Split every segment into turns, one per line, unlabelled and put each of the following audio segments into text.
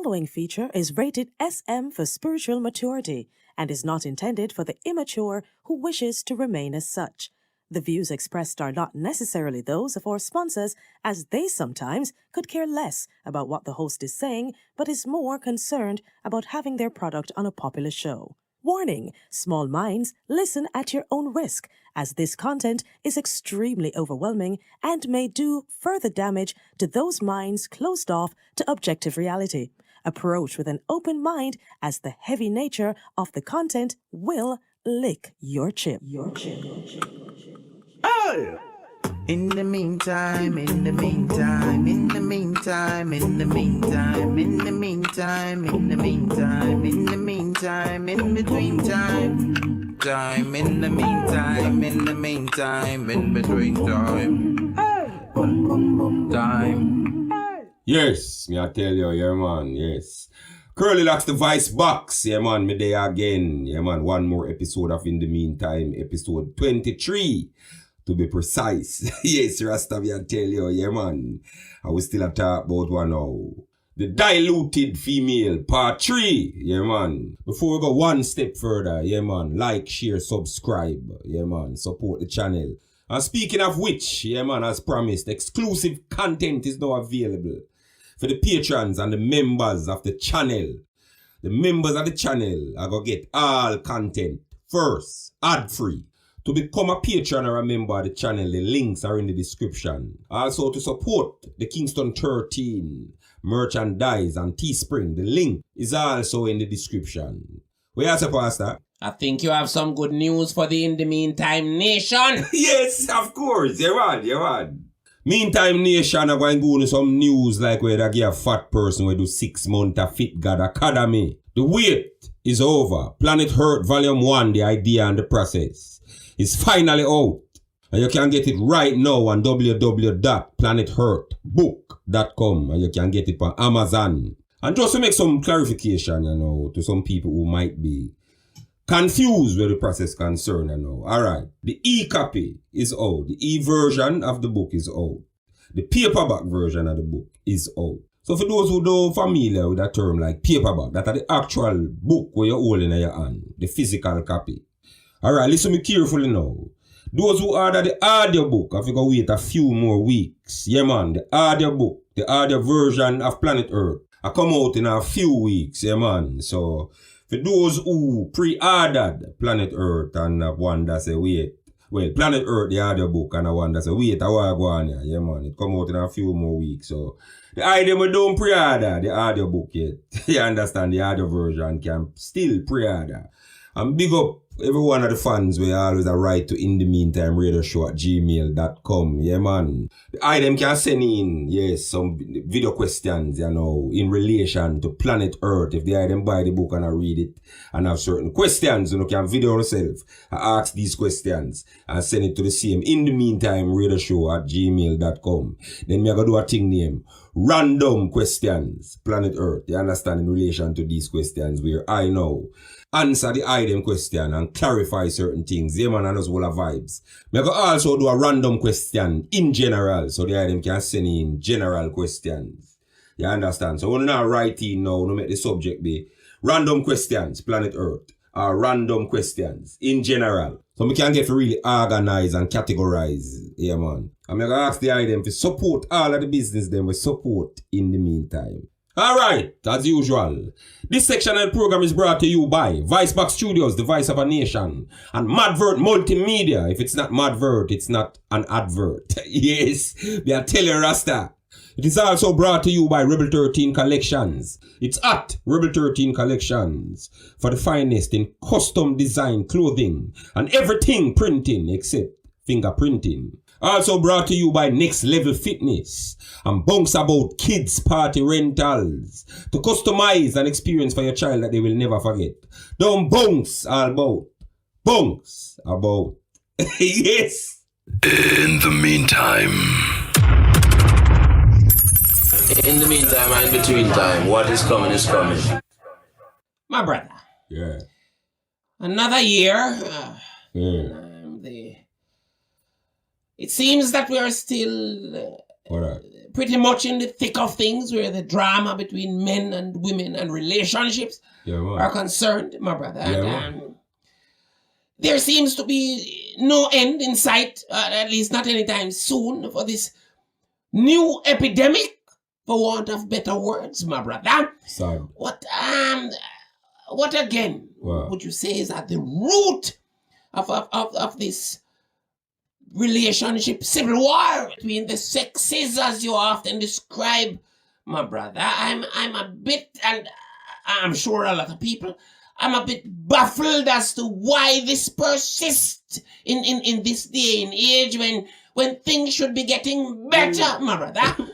following feature is rated SM for spiritual maturity and is not intended for the immature who wishes to remain as such. The views expressed are not necessarily those of our sponsors, as they sometimes could care less about what the host is saying, but is more concerned about having their product on a popular show. Warning: small minds, listen at your own risk, as this content is extremely overwhelming and may do further damage to those minds closed off to objective reality. Approach with an open mind, as the heavy nature of the content will lick your chip.
Oh! In the meantime, in the meantime, in the meantime, in the meantime, in the meantime, in the meantime, in the meantime, in between time, in the meantime, in the meantime, in between time.
Yes, me I tell you, yeah man, yes. CurlyLoxx the Vice Box, yeah man, me there again, yeah man, one more episode of In the Meantime, episode 23. To be precise. Yes, Rasta, me I tell you, yeah man. I will still talk about one now. The Diluted Female, part 3, yeah man. Before we go one step further, yeah man, like, share, subscribe, yeah man, support the channel. And speaking of which, yeah man, as promised, exclusive content is now available for the patrons and the members of the channel. The members of the channel are going to get all content first, ad-free. To become a patron or a member of the channel, the links are in the description. Also, to support the Kingston 13 merchandise and Teespring, the link is also in the description. Where you say, Pastor?
I think you have some good news for the In the Meantime Nation.
Yes, of course. You want. Meantime Nation, I'm going to go into some news like where they give a fat person who do 6 months of Fit God Academy. The wait is over. Planet Earth Volume 1, the idea and the process, is finally out. And you can get it right now on www.planetearthbook.com, and you can get it on Amazon. And just to make some clarification, to some people who might be confused with the process concerned, Alright, the e-copy is out. The e-version of the book is out. The paperback version of the book is out. So for those who don't familiar with that term like paperback, that are the actual book where you're holding in your hand, the physical copy. Alright, listen me carefully now. Those who order the audiobook, have to go wait a few more weeks. Yeah man, the audiobook, the audio version of Planet Earth, I come out in a few weeks, yeah man. So for those who pre-ordered Planet Earth and one that say wait, well, Planet Earth, the audiobook, and one that say wait, I want to go on here, yeah man. It come out in a few more weeks. So the idea we don't pre-order the audiobook yet. You understand, the audio version can still pre-order. And big up every one of the fans we always write to In the Meantime Radio Show at gmail.com. Yeah man. The item can send in, yes, some video questions, in relation to Planet Earth. If the item buy the book and I read it and have certain questions, you can video yourself. I ask these questions and send it to the same In the Meantime Radio Show at gmail.com. Then me I go do a thing name Random Questions Planet Earth. You understand, in relation to these questions where I know answer the item question and clarify certain things. Yeah man, and those whole vibes. Me go also do a random question in general, so the item can send in general questions. You understand? So when you not write in now, no make the subject be random questions, Planet Earth, or random questions in general. So we can get to really organize and categorize. Yeah man. I'm going to ask the item to support all of the business them we support In the Meantime. Alright, as usual, this section of the program is brought to you by Vicebox Studios, the voice of a nation, and Madvert Multimedia. If it's not Madvert, it's not an advert. Yes, we are telling Rasta. It is also brought to you by Rebel 13 Collections. It's at Rebel 13 Collections for the finest in custom design clothing and everything printing except fingerprinting. Also brought to you by Next Level Fitness and Bunks About Kids Party Rentals to customize an experience for your child that they will never forget. Don't bunks all about. Bunks about. Yes.
In the meantime,
and in between time, what is coming is coming. My brother.
Yeah.
Another year.
Yeah.
It seems that we are still
Alright.
Pretty much in the thick of things where the drama between men and women and relationships are concerned, my brother. And, there seems to be no end in sight, at least not anytime soon, for this new epidemic, for want of better words, my brother.
Sad.
What again would you say is at the root of this relationship civil war between the sexes, as you often describe, my brother? I'm a bit, and I'm sure a lot of people, I'm a bit baffled as to why this persists in this day and age when things should be getting better, my brother.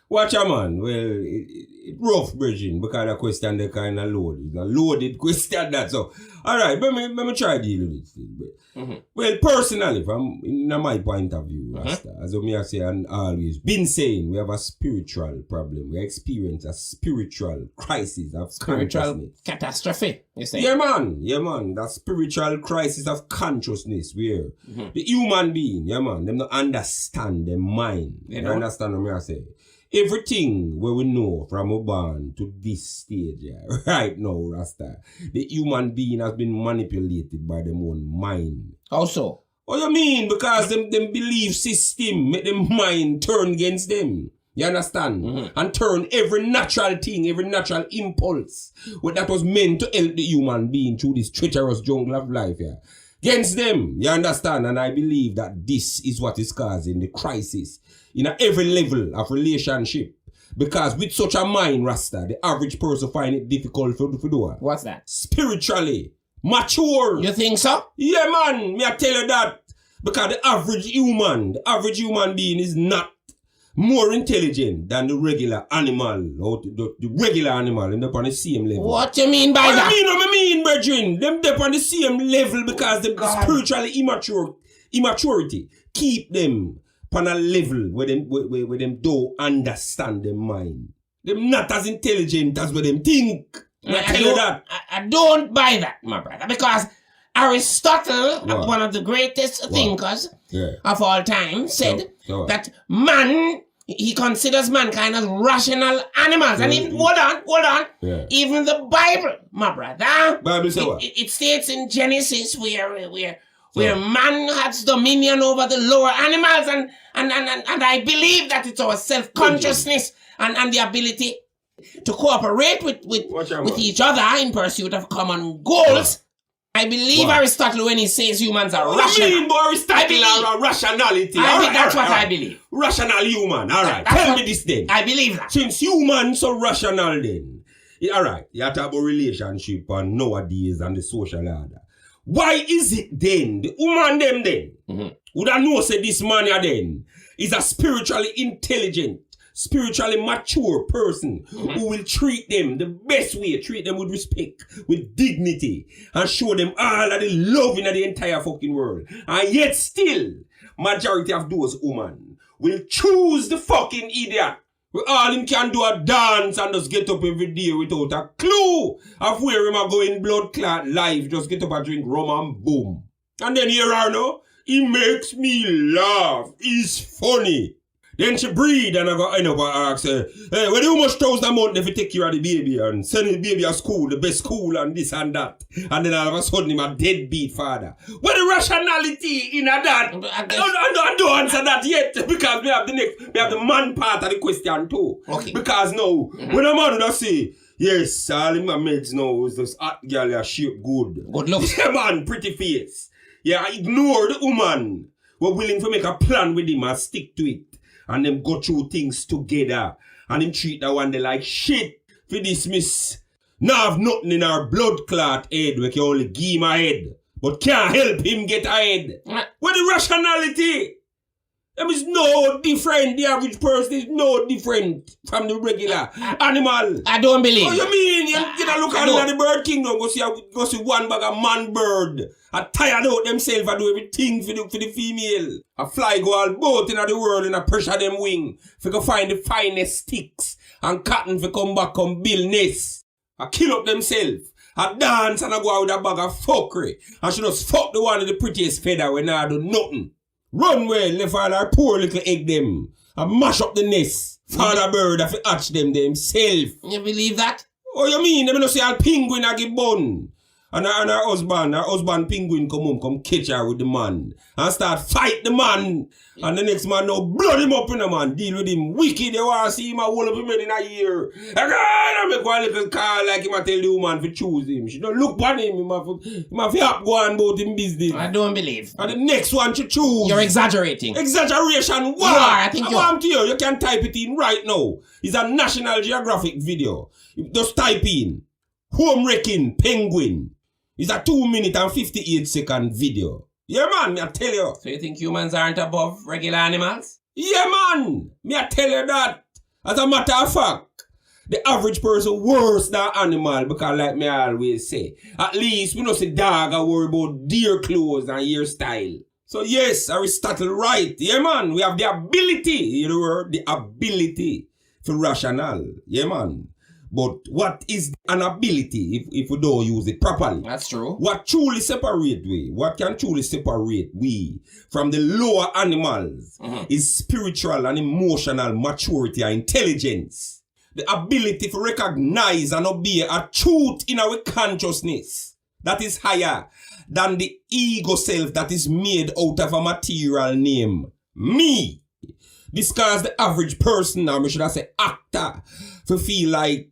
Watch a man. Well, it rough, Virgin, because the question they kind of loaded. It's a loaded question that. So, alright, let me try to deal with it. Well, personally, from in my point of view, Rasta, as I say and always been saying, we have a spiritual problem. We experience a spiritual crisis of
spiritual catastrophe, you say?
Yeah, man. That spiritual crisis of consciousness where the human being, them don't understand their mind. You understand what I say? Everything where we know from a born to this stage, right now, Rasta, the human being has been manipulated by them own mind.
How so?
What you mean? Because them belief system make them mind turn against them. You understand? And turn every natural thing, every natural impulse that was meant to help the human being through this treacherous jungle of life against them. You understand? And I believe that this is what is causing the crisis in every level of relationship. Because with such a mind, Rasta, the average person find it difficult to do.
What's that?
Spiritually mature.
You think so?
Yeah, man. Me I tell you that. Because the average human being is not more intelligent than the regular animal, or the regular animal, and they're on the same level.
What you mean by that?
What I mean, brethren? They're on the same level because the spiritually immaturity keep them on a level where them don't understand their mind. Them not as intelligent as what them think. I tell you that.
I don't buy that, my brother, because Aristotle, one of the greatest thinkers of all time, said that man, he considers mankind as rational animals. And even, hold on. Yeah. Even the Bible, my brother,
Bible say what?
It states in Genesis where man has dominion over the lower animals, and I believe that it's our self-consciousness and the ability to cooperate with each other in pursuit of common goals. I believe Aristotle when he says humans are rational.
What do you mean, Aristotle are rationality?
That's what I believe.
Rational human. Alright, tell me this then.
I believe that.
Since humans are rational then, alright, you have to have a relationship and nowadays and the social order. Why is it then, the woman them then, would I know say this man then is a spiritually intelligent, spiritually mature person who will treat them the best way, treat them with respect, with dignity, and show them all of the love in the entire fucking world. And yet still, majority of those women will choose the fucking idiot. Where all him can do a dance and just get up every day without a clue of where him are going blood clot life. Just get up and drink rum and boom. And then here are no, he makes me laugh. He's funny. Then she breed and I go end up and ask her, hey, well, how much $1,000 a month if you take care of the baby and send the baby to school, the best school and this and that. And then all of a sudden him a deadbeat father. What the rationality in that? I don't answer that yet because we have the man part of the question too.
Okay.
Because now, when a man would say, yes, all in my meds now is this hot girl are shape good.
Good looks.
Yeah, man, pretty face. Yeah, I ignore the woman. We're willing to make a plan with him and stick to it. And them go through things together. And them treat that one they like shit. For dismiss. Now have nothing in our blood clot head. We can only give him a head. But can't help him get a head. What the rationality? Them is no different. The average person is no different from the regular animal.
I don't believe.
Oh, you mean? You look at the bird kingdom. Go see one bag of man bird. I tired out themselves. I do everything for the female. I fly go all boat in the world and I pressure them wing. For go find the finest sticks and cotton for come back and build nest. I kill up themselves. I dance and I go out with a bag of fuckery. And she just fuck the one with the prettiest feather when I do nothing. Run well, left all our poor little egg them. and mash up the nest. Father bird have to hatch them themselves.
You believe that?
Oh, you mean? Them no say a penguin a give bun. And her husband penguin come catch her with the man. And start fight the man. And the next man now blood him up in the man. Deal with him wicked. You want to see him a hold up him in a year. I make one little call like him a tell the woman to choose him. She don't look on him. He have to go on about him business.
I don't believe.
And the next one to choose.
You're exaggerating.
Exaggeration what?
You are, I think you are.
You can type it in right now. It's a National Geographic video. Just type in home wrecking penguin. It's a 2 minute and 58-second video. Yeah, man, me I tell you.
So you think humans aren't above regular animals?
Yeah, man, me I tell you that. As a matter of fact, the average person worse than animal because like me always say, at least we don't see dog I worry about deer clothes and hairstyle. So yes, Aristotle right. Yeah, man, we have the ability, you know, the ability for rational. Yeah, man. But what is an ability if we don't use it properly?
That's true.
What truly separate we? What can truly separate we from the lower animals is spiritual and emotional maturity and intelligence. The ability to recognize and obey a truth in our consciousness that is higher than the ego self that is made out of a material name. Me. This cause the average person, or should I say actor, to feel like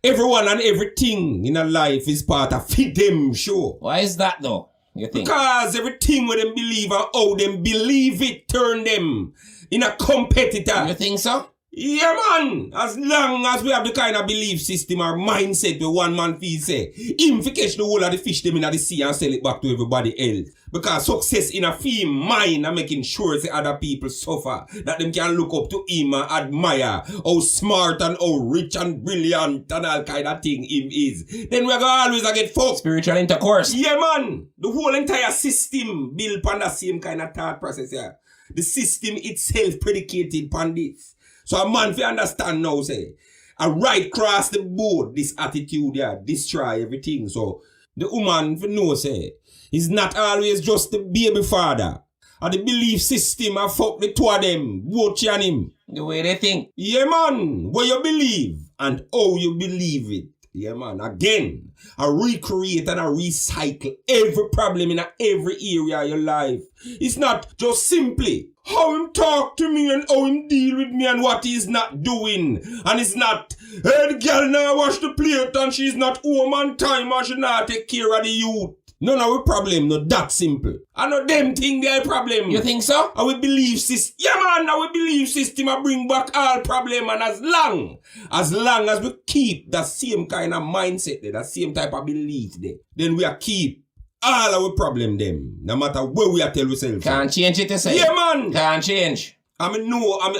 everyone and everything in a life is part of them show.
Why is that though, you think?
Because everything with them believe and how them believe it turn them in a competitor.
You think so?
Yeah, man. As long as we have the kind of belief system or mindset where one man feels say, him fi catch the whole of the fish them in the sea and sell it back to everybody else. Because success in a film mind and making sure that other people suffer, that them can look up to him and admire how smart and how rich and brilliant and all kind of thing him is. Then we're gonna always get fucked.
Spiritual intercourse.
Yeah, man. The whole entire system built upon the same kind of thought process here. The system itself predicated upon this. So a man fi understand now say, a right cross the board, this attitude here, destroy everything. So the woman fi know say, it's not always just the baby father. Or the belief system and fuck the two of them, both she and him.
The way they think.
Yeah, man. What you believe and how you believe it. Yeah, man. Again, I recreate and I recycle every problem in every area of your life. It's not just simply how him talk to me and how him deal with me and what he's not doing. And it's not, hey, the girl now wash the plate and she's not home on time or she not take care of the youth. None of our problem, not that simple. I know them thing their problem.
You think so?
Our belief system, yeah man, our belief system will bring back all problem, and as long as we keep that same kind of mindset there, that same type of belief there, then we are keep all our problem them, no matter where we are tell ourselves.
Can't change it, you say?
Yeah man.
Can't change.
I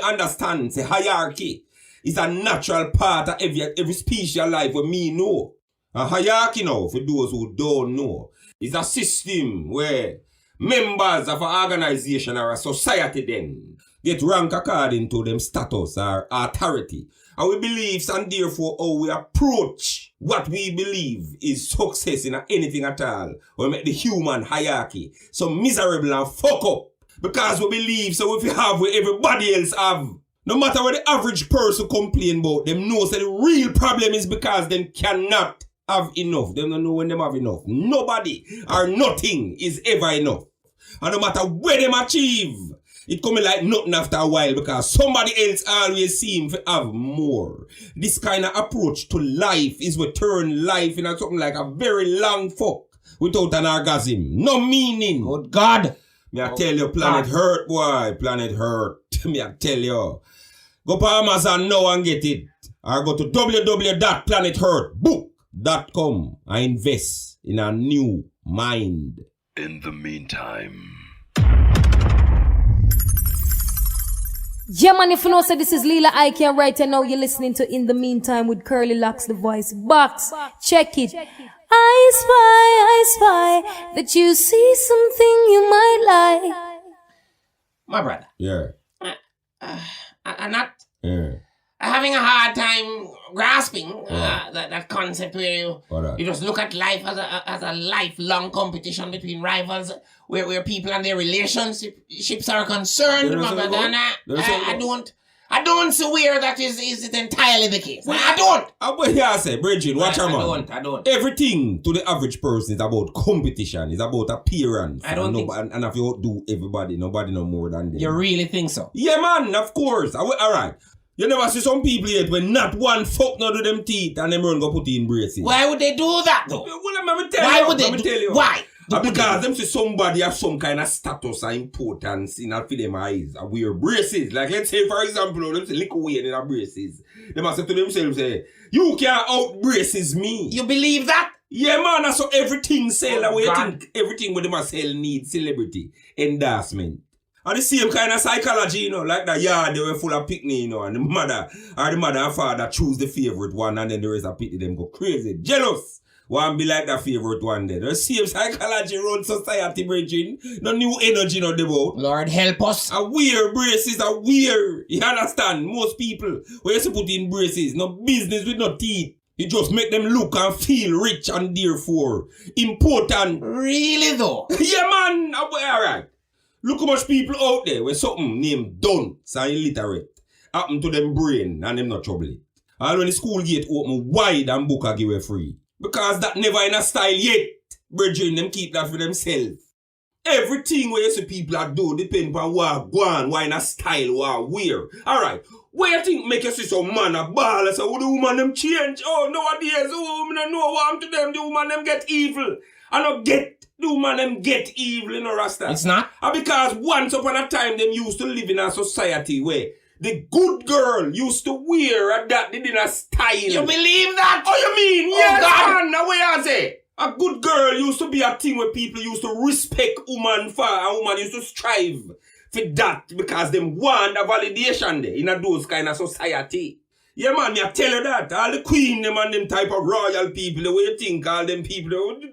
understand, the hierarchy is a natural part of every species of life where me know. A hierarchy now, for those who don't know, is a system where members of an organization or a society then get ranked according to them status or authority. And we believe and therefore how we approach what we believe is success in anything at all. We make the human hierarchy so miserable and fuck up. Because we believe so if you have what everybody else have. No matter what the average person complain about, them knows that the real problem is because them cannot have enough. Them don't know when them have enough. Nobody or nothing is ever enough. And no matter where them achieve, it coming like nothing after a while because somebody else always seem to have more. This kind of approach to life is what turn life into something like a very long fuck without an orgasm. No meaning.
Good God.
Me I tell you, planet hurt, boy. Planet hurt. Me I tell you. Go to Amazon now and get it. Or go to www.planethurtbook.com and invest in a new mind.
In the meantime.
Yeah, man, if you know, so this is Leela Ike and right now you're listening to In the Meantime with CurlyLoxx, the voice box. Check it. I spy that you see something you might like.
My brother.
Yeah.
I'm not
Yeah.
having a hard time grasping that concept where you just look at life as a lifelong competition between rivals where people and their relationships are concerned. My brother. And I don't see where that is it entirely the case. I don't.
What you say, Bridget, watch out, man.
I don't.
Everything to the average person is about competition. It's about appearance.
I don't think so.
And if you do everybody, nobody no more than them.
You really think so?
Yeah, man, of course. Alright. You never see some people yet when not one fuck not do them teeth and them run go put in braces.
Why would they do that though?
Well, let me tell
Why
you.
would they
Let me
do?
tell you.
Why?
Because them see somebody have some kind of status or importance in for them eyes. And wear braces. Like let's say for example, them say little weight in their braces. They must say to themselves, say, you can't out braces me.
You believe that?
Yeah, man, that's so everything sell.
Oh,
You think everything with them a sell needs celebrity endorsement. And the same kind of psychology, you know, like that yard they were full of picnic, you know, and the mother and father choose the favorite one and then the rest of picnic them go crazy. Jealous. One be like the favorite one there. The same psychology run society, bridging. No new energy no devote.
Lord help us.
A weird braces, a weird. You understand? Most people, when you put in braces, no business with no teeth. It just make them look and feel rich and therefore important.
Really though?
Yeah, man. Alright. Look how much people out there when something named dunce and illiterate happen to them brain and them not trouble it. And when the school gate open wide and book a give away free. Because that never in a style yet. Brethren, them keep that for themselves. Everything where you see people are do depend on what go on, what in a style, what wear. Alright, where you think make you see some man a ball and say, oh, the woman them change? Oh, nowadays, oh, I don't know what happened to them, the woman them get evil. I don't get, the woman them get evil, you know, Rasta.
It's not?
Because once upon a time, them used to live in a society where the good girl used to wear that they did a style.
You believe that?
Oh, you mean?
Oh,
Yes,
God.
man. Now, what you say? A good girl used to be a thing where people used to respect woman for. A woman used to strive for that because them want a validation there in a those kind of society. Yeah, man, I tell you that. All the queen, them and them type of royal people, the way you think, all them people,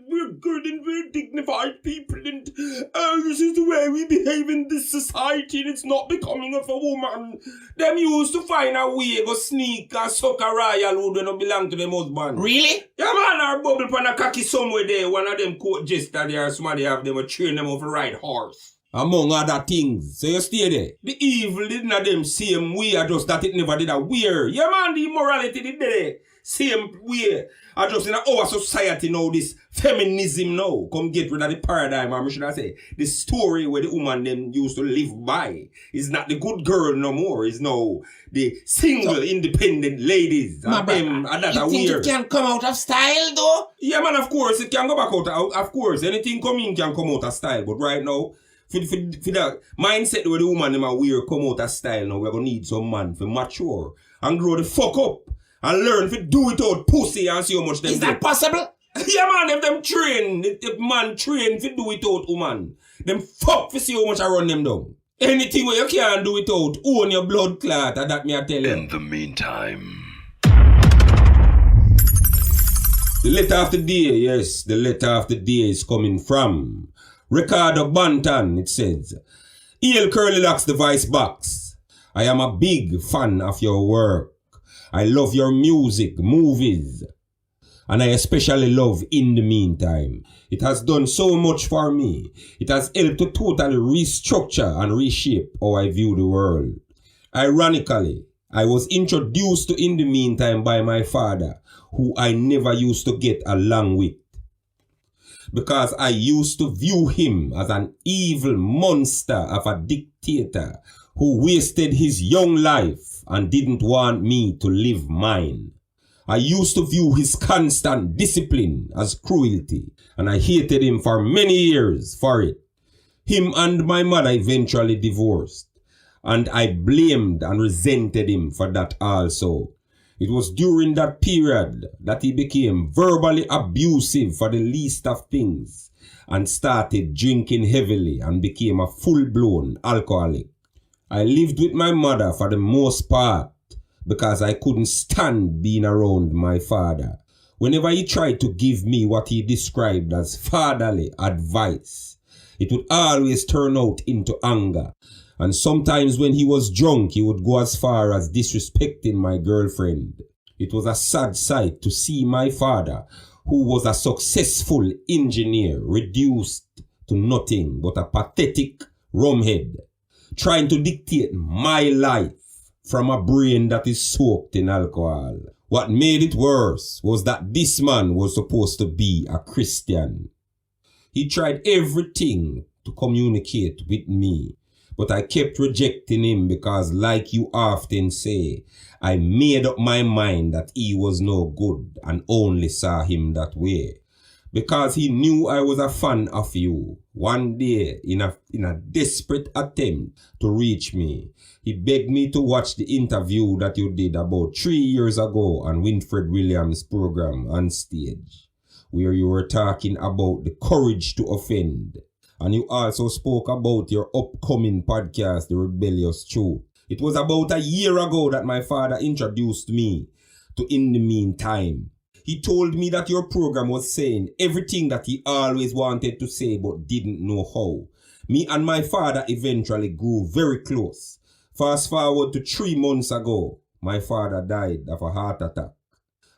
we're good and we're dignified people, and this is the way we behave in this society, and it's not becoming of a woman. Them used to find a way, go sneak and suck a royal who do not belong to them husband.
Really?
Yeah, man, or bubble pan a cocky somewhere there, one of them court jester there, or somebody have them, train them off a ride horse. Among other things. So you stay there. The evil did not them same way, just that it never did a wear. Yeah, man, the immorality did there. Same way. I just in our society now, this feminism now, come get rid of the paradigm, or should I say, the story where the woman them used to live by is not the good girl no more. It's now the single, independent ladies.
My brother, you think it can come out of style though?
Yeah, man, of course, it can go back out. Of course, anything coming can come out of style. But right now, for that mindset where the woman them are weird come out of style now, we're gonna need some man for mature and grow the fuck up and learn to do it out pussy and see how much them
Is that possible?
Yeah, man, if them train, if man train to do it out, woman, them fuck for see how much I run them down. Anything where you can't do it out, own your blood clot, and that me I tell you.
In the meantime.
The letter of the day, yes, the letter of the day is coming from Ricardo Banton. It says, Hail CurlyLoxx the Vice Box. I am a big fan of your work. I love your music, movies, and I especially love In the Meantime. It has done so much for me. It has helped to totally restructure and reshape how I view the world. Ironically, I was introduced to In the Meantime by my father, who I never used to get along with, because I used to view him as an evil monster of a dictator who wasted his young life and didn't want me to live mine. I used to view his constant discipline as cruelty, and I hated him for many years for it. Him and my mother eventually divorced, and I blamed and resented him for that also. It was during that period that he became verbally abusive for the least of things and started drinking heavily and became a full-blown alcoholic. I lived with my mother for the most part because I couldn't stand being around my father. Whenever he tried to give me what he described as fatherly advice, it would always turn out into anger. And sometimes when he was drunk, he would go as far as disrespecting my girlfriend. It was a sad sight to see my father, who was a successful engineer, reduced to nothing but a pathetic rumhead, trying to dictate my life from a brain that is soaked in alcohol. What made it worse was that this man was supposed to be a Christian. He tried everything to communicate with me, but I kept rejecting him because, like you often say, I made up my mind that he was no good and only saw him that way. Because he knew I was a fan of you. One day, in a desperate attempt to reach me, he begged me to watch the interview that you did about 3 years ago on Winfred Williams' program on stage, where you were talking about the courage to offend. And you also spoke about your upcoming podcast, The Rebellious Truth. It was about a year ago that my father introduced me to In the Meantime. He told me that your program was saying everything that he always wanted to say but didn't know how. Me and my father eventually grew very close. Fast forward to 3 months ago, my father died of a heart attack.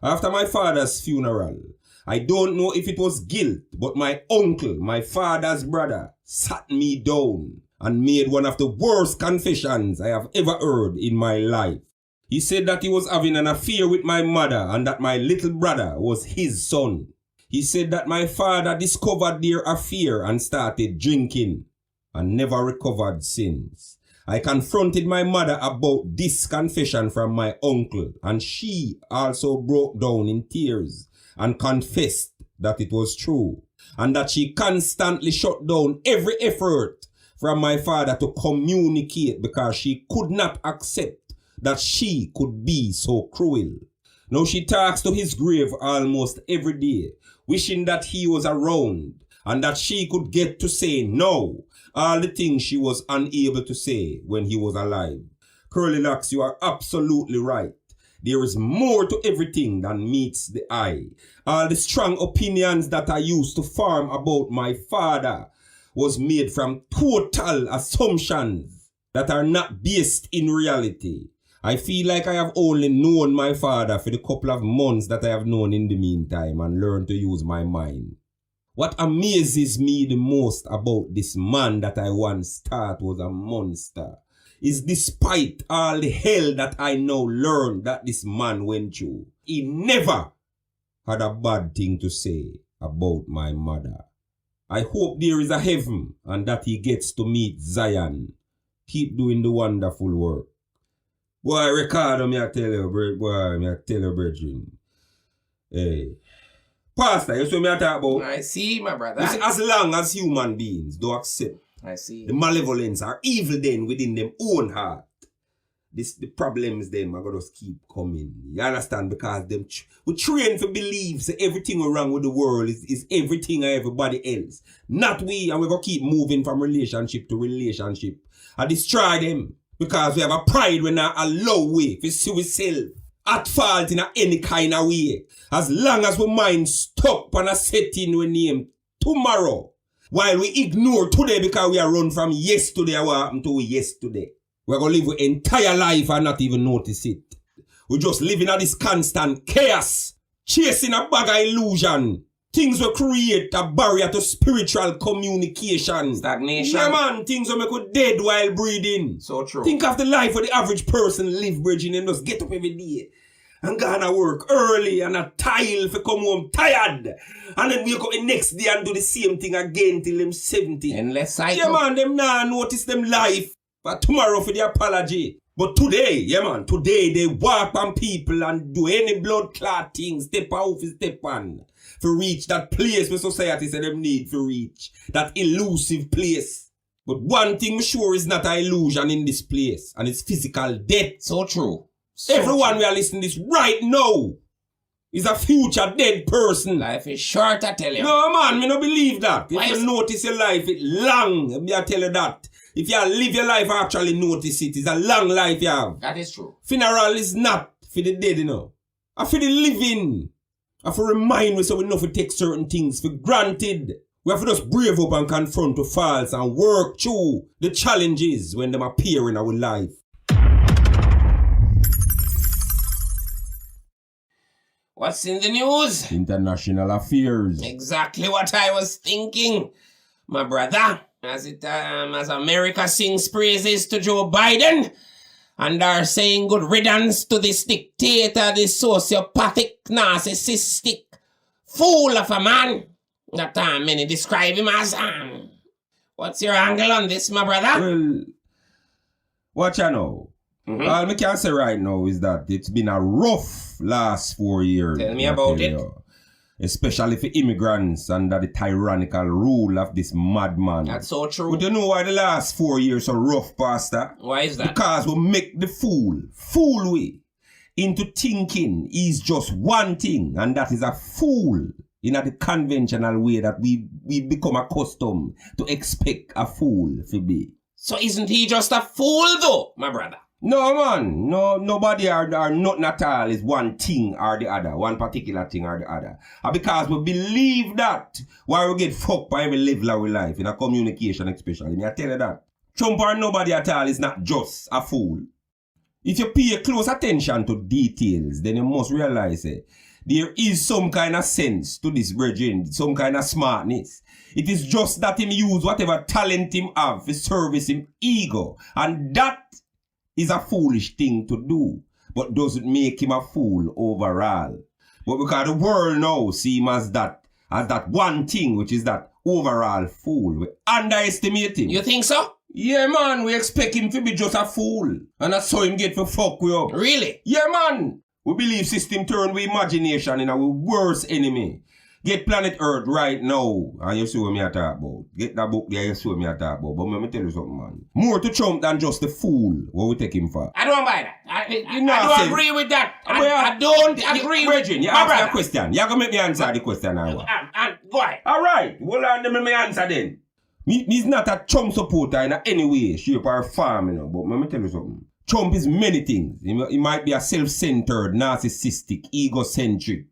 After my father's funeral, I don't know if it was guilt, but my uncle, my father's brother, sat me down and made one of the worst confessions I have ever heard in my life. He said that he was having an affair with my mother and that my little brother was his son. He said that my father discovered their affair and started drinking and never recovered since. I confronted my mother about this confession from my uncle, and she also broke down in tears and confessed that it was true, and that she constantly shut down every effort from my father to communicate because she could not accept that she could be so cruel. Now she talks to his grave almost every day, wishing that he was around and that she could get to say no, all the things she was unable to say when he was alive. CurlyLoxx, you are absolutely right. There is more to everything than meets the eye. All the strong opinions that I used to form about my father was made from total assumptions that are not based in reality. I feel like I have only known my father for the couple of months that I have known In the Meantime and learned to use my mind. What amazes me the most about this man that I once thought was a monster is despite all the hell that I now learned that this man went through, he never had a bad thing to say about my mother. I hope there is a heaven and that he gets to meet Zion. Keep doing the wonderful work. Boy, Ricardo, me I tell you, brethren. Hey. Pastor, you see me I talk about?
I see, my brother.
You see, as long as human beings do accept
I see
the malevolence or evil then within them own heart, the problems them are going to keep coming. You understand? Because them we train to believe that everything wrong with the world is everything and everybody else. Not we, and we're going to keep moving from relationship to relationship. I destroy them. Because we have a pride when I allow way to see ourselves at fault in any kind of way. As long as we mind stuck on a setting we name tomorrow, while we ignore today because we are run from yesterday or what happened to yesterday. We're going to live our entire life and not even notice it. We just living in this constant chaos, chasing a bag of illusion. Things will create a barrier to spiritual communication.
Stagnation.
Yeah, man. Things will make you dead while breathing.
So true.
Think of the life of the average person live, bridging and just get up every day and go to work early and a tile for come home tired. And then wake up the next day and do the same thing again till them 70.
Endless cycle.
Yeah, man. Them now notice them life. But tomorrow for the apology. But today, yeah, man. Today they walk on people and do any blood clot things. Step off, step on. To reach that place where society said them need to reach. That elusive place. But one thing sure is not an illusion in this place. And it's physical death.
So true. So
Everyone
true.
we are listening to this right now is a future dead person.
Life is short, I tell you.
No, man, me no believe that.
Why
If you
is-
notice your life, it long. Me I tell you that. If you live your life, actually notice it. It's a long life you have.
That is true.
Funeral is not for the dead, you know. It's for the living. I have to remind me so we know to take certain things for granted. We have to just brave up and confront the faults and work through the challenges when them appear in our life.
What's in the news?
International affairs.
Exactly what I was thinking, my brother. As America sings praises to Joe Biden, and are saying good riddance to this dictator, this sociopathic, narcissistic fool of a man that many describe him as. What's your angle on this, my brother?
Well, what you know? All I can say right now is that it's been a rough last 4 years.
Tell me about it.
Especially for immigrants under the tyrannical rule of this madman.
That's so true.
But you know why the last 4 years are rough, Pastor?
Why is that?
Because we make the fool we, into thinking he's just one thing, and that is a fool in the conventional way that we become accustomed to expect a fool to be.
So isn't he just a fool though, my brother?
No, man. No, nobody or nothing at all is one thing or the other. One particular thing or the other. And because we believe that, why we get fucked by every level of our life, in a communication especially. I tell you that. Trump or nobody at all is not just a fool. If you pay close attention to details, then you must realize there is some kind of sense to this virgin, some kind of smartness. It is just that him use whatever talent him have to service him ego. And that is a foolish thing to do, but doesn't make him a fool overall. But because the world now see him as that one thing, which is that overall fool, we underestimate him.
You think so?
Yeah, man, we expect him to be just a fool. And that's how him get for fuck we up.
Really?
Yeah, man. We believe system turn with imagination in our worst enemy. Get planet Earth right now, and you see what me a talk about. Get that book there, you see what me a talk about. But let me tell you something, man. More to Trump than just the fool, what we take him for.
I don't buy that. I don't agree with that. I don't agree with
you ask a question. You're going to make me answer the question now.
Go ahead.
All right. Well, let me answer then. He's not a Trump supporter in any way, shape, or form, you know. But let me tell you something. Trump is many things. He might be a self-centered, narcissistic, egocentric,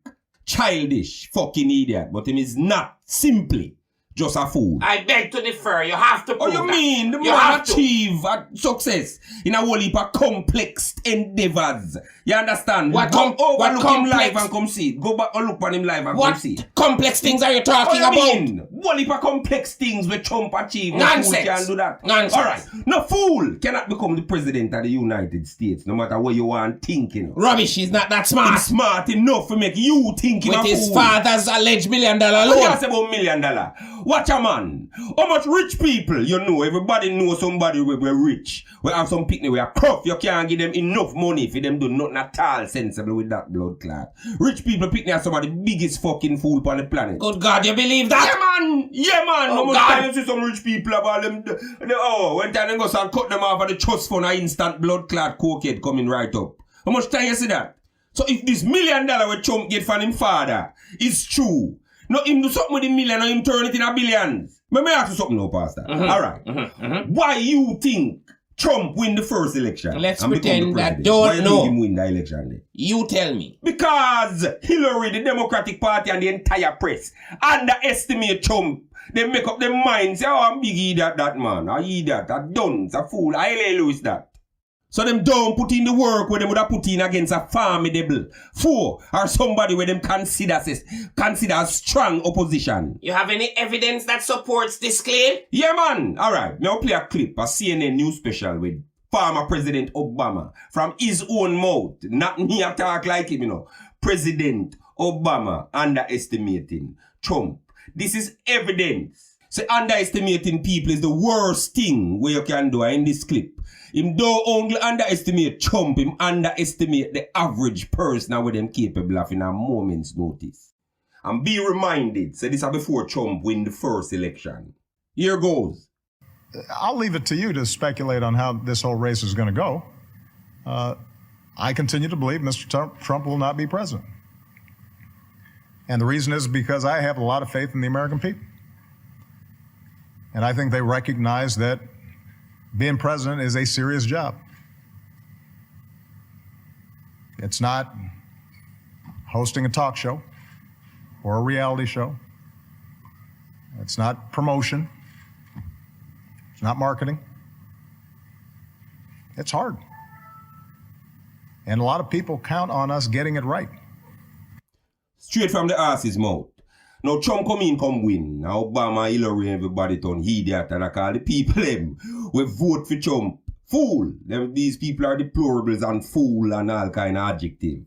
childish fucking idiot, but him is not simply just a fool.
I beg to differ. You have to prove
you mean the man achieve success in a whole heap of complex endeavors? You understand?
What
come overlook him
complex?
live and come see it. Go back and look on him live and come see it.
What complex things are you talking about?
Mean? Whole heap of complex things where Trump achieve.
Nonsense.
No fool can do that.
Nonsense.
Alright. No fool cannot become the president of the United States, no matter what you want thinking.
Rubbish, he's not that smart.
He's smart enough to make you think him
with
a
his
fool.
father's alleged $1 million
What
loan.
you say about $1 million? Watch a man. How much rich people you know? Everybody know somebody we're rich. We have some picnic we are crop. You can't give them enough money for them do nothing at all sensible with that blood clot. Rich people picnic are some of the biggest fucking fool on the planet.
Good God, you believe that?
Yeah man.
Oh,
How much
God.
time you see some rich people about them? When time they go and cut them off of the trust fund, an instant blood clot cocaine coming right up. How much time you see that? So if this $1 million where Trump get from him father is true, no him do something with the million or him turn it in a billions. Let me ask you something now, Pastor. Alright. Why you think Trump win the first election?
Let's
and
pretend
become the
that
president?
don't
Why you
know.
think him win the election then?
You tell me.
Because Hillary, the Democratic Party and the entire press underestimate Trump. They make up their minds. Say, oh, I'm big idiot that man. A idiot, a dunce, a fool. I Lewis that. So them don't put in the work where they would have put in against a formidable foe or somebody where them consider a strong opposition.
You have any evidence that supports this claim?
Yeah, man. All right. Now play a clip, a CNN news special with former President Obama from his own mouth. Not me a talk like him, you know. President Obama underestimating Trump. This is evidence. So underestimating people is the worst thing where you can do in this clip. Him don't only underestimate Trump, him underestimate the average person with them capable of in a moment's notice. And be reminded, so this is before Trump win the first election. Here goes.
I'll leave it to you to speculate on how this whole race is going to go. I continue to believe Mr. Trump will not be president. And the reason is because I have a lot of faith in the American people. And I think they recognize that being president is a serious job. It's not hosting a talk show or a reality show. It's not promotion. It's not marketing. It's hard. And a lot of people count on us getting it right.
Straight from the arse's mouth. Now Trump come win. Now Obama, Hillary, everybody turn idiot. And I call the people them we vote for Trump Fool. These people are deplorables and fool and all kind of adjective.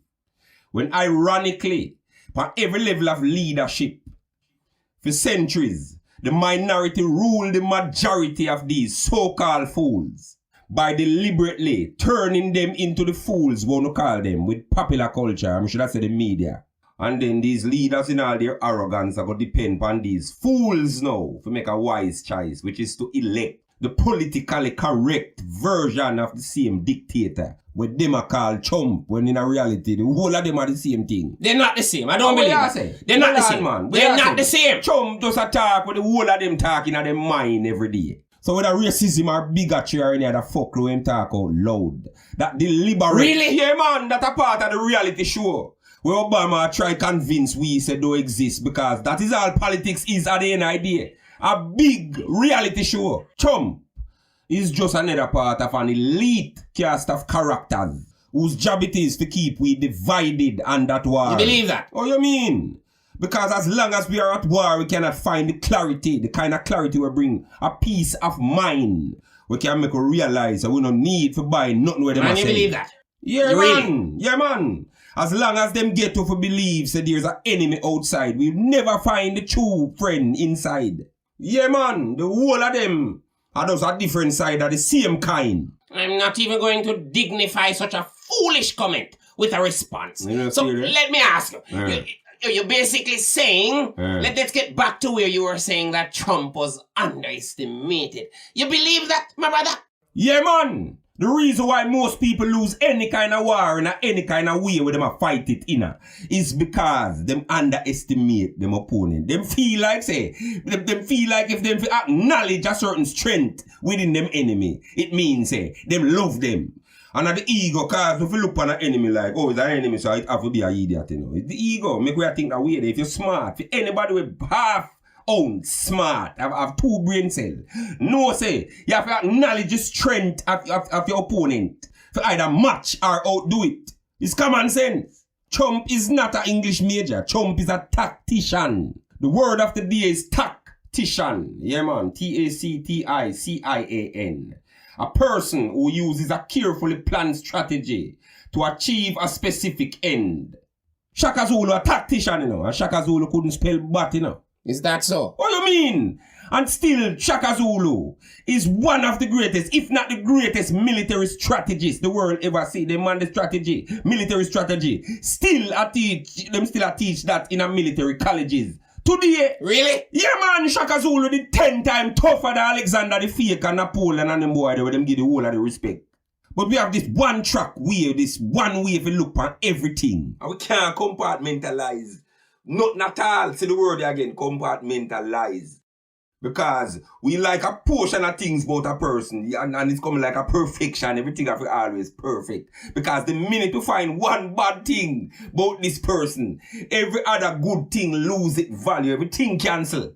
When ironically, for every level of leadership, for centuries, the minority rule the majority of these so-called fools by deliberately turning them into the fools, we want to call them, with popular culture, I should have said the media. And then these leaders in all their arrogance are going to depend on these fools now to make a wise choice, which is to elect the politically correct version of the same dictator. With them are called Trump, when in reality, the whole of them are the same thing.
They're not the same. I don't believe that. They're not the same.
Man.
They're not the same.
Trump does a talk with the whole of them talking at their mind every day. So whether racism or bigotry or any other fuck him talk out loud. That deliberate.
Really?
Yeah, man, that's a part of the reality show. Where Obama try convince we say don't exist because that is all politics is at the end of the day. A big reality show. Trump is just another part of an elite cast of characters whose job it is to keep we divided and at war.
You believe that?
Oh, you mean? Because as long as we are at war, we cannot find the clarity, the kind of clarity we bring, a peace of mind. We can make us realize that we don't need to buy nothing where them
Man,
are
you
saying.
believe that?
Yeah,
You
man.
really?
Yeah, man. As long as them get to believe that there's an enemy outside, we'll never find the true friend inside. Yeah, man. The whole of them are just a different side of the same kind.
I'm not even going to dignify such a foolish comment with a response. So let me ask you. You're basically saying, let's get back to where you were saying that Trump was underestimated. You believe that, my brother?
Yeah, man. The reason why most people lose any kind of war in any kind of way where them a fight it in is because them underestimate them opponent. Them feel like, them feel like if them acknowledge a certain strength within them enemy, it means, them love them. And the ego, cause if you look on an enemy like, oh, it's an enemy, so it have to be an idiot, you know. It's the ego, make we think that way. If you're smart, if anybody with half own smart, have two brain cells, no say, you have to acknowledge the strength of your opponent to either match or outdo it. It's common sense. Trump is not an English major. Trump is a tactician. The word of the day is tactician. Yeah, man. Tactician. A person who uses a carefully planned strategy to achieve a specific end. Shaka Zulu, a tactician, you know. And Shaka Zulu couldn't spell bat, you know.
Is that so?
What do you mean? And still, Shaka Zulu is one of the greatest, if not the greatest military strategist the world ever see. They man the strategy, military strategy. Still teach that in a military colleges. Today,
really?
Yeah, man, Shaka Zulu did 10 times tougher than Alexander the Fake and Napoleon and them boy, where them give the whole of the respect. But we have this one track way, this one way to look on everything. And we can't compartmentalize. Not at all. Say the word again, compartmentalize. Because we like a portion of things about a person, and it's coming like a perfection. Everything have to always perfect. Because the minute you find one bad thing about this person, every other good thing lose its value. Everything cancel.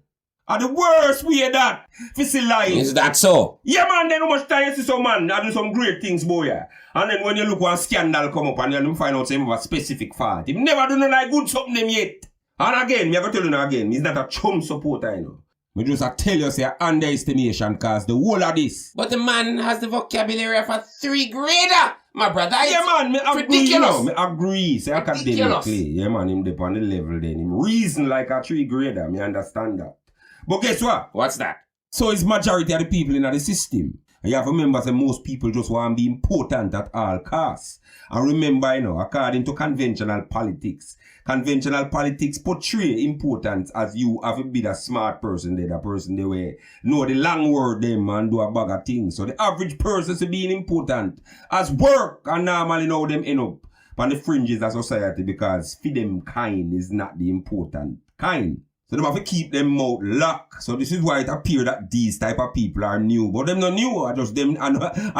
And the worst way that see life.
Is that so?
Yeah, man. Then how much time you see some man that do some great things, boy. And then when you look one scandal come up and you find out some of a specific fault. He never do no like good something them yet. And again, me have to tell you now again, he's not a Trump supporter, you know. Me just tell you, say, underestimation, because the whole of this.
But the man has the vocabulary of a 3 grader, my brother.
Yeah, man, me agree,
ridiculous.
you know, me agree, say, academically. Yeah, man, him dip on the level then. Him reason like a 3 grader, me understand that. But guess what?
What's that?
So it's majority of the people in the system. And you have to remember that most people just want to be important at all costs. And remember, you know, according to conventional politics portray importance as you have to be the smart person there, the person they way know the long word them and do a bag of things. So the average person is being important as work and normally know them end up on the fringes of society because for them kind is not the important kind. So they have to keep them mouth locked. So this is why it appears that these type of people are new. But them not new, I just them and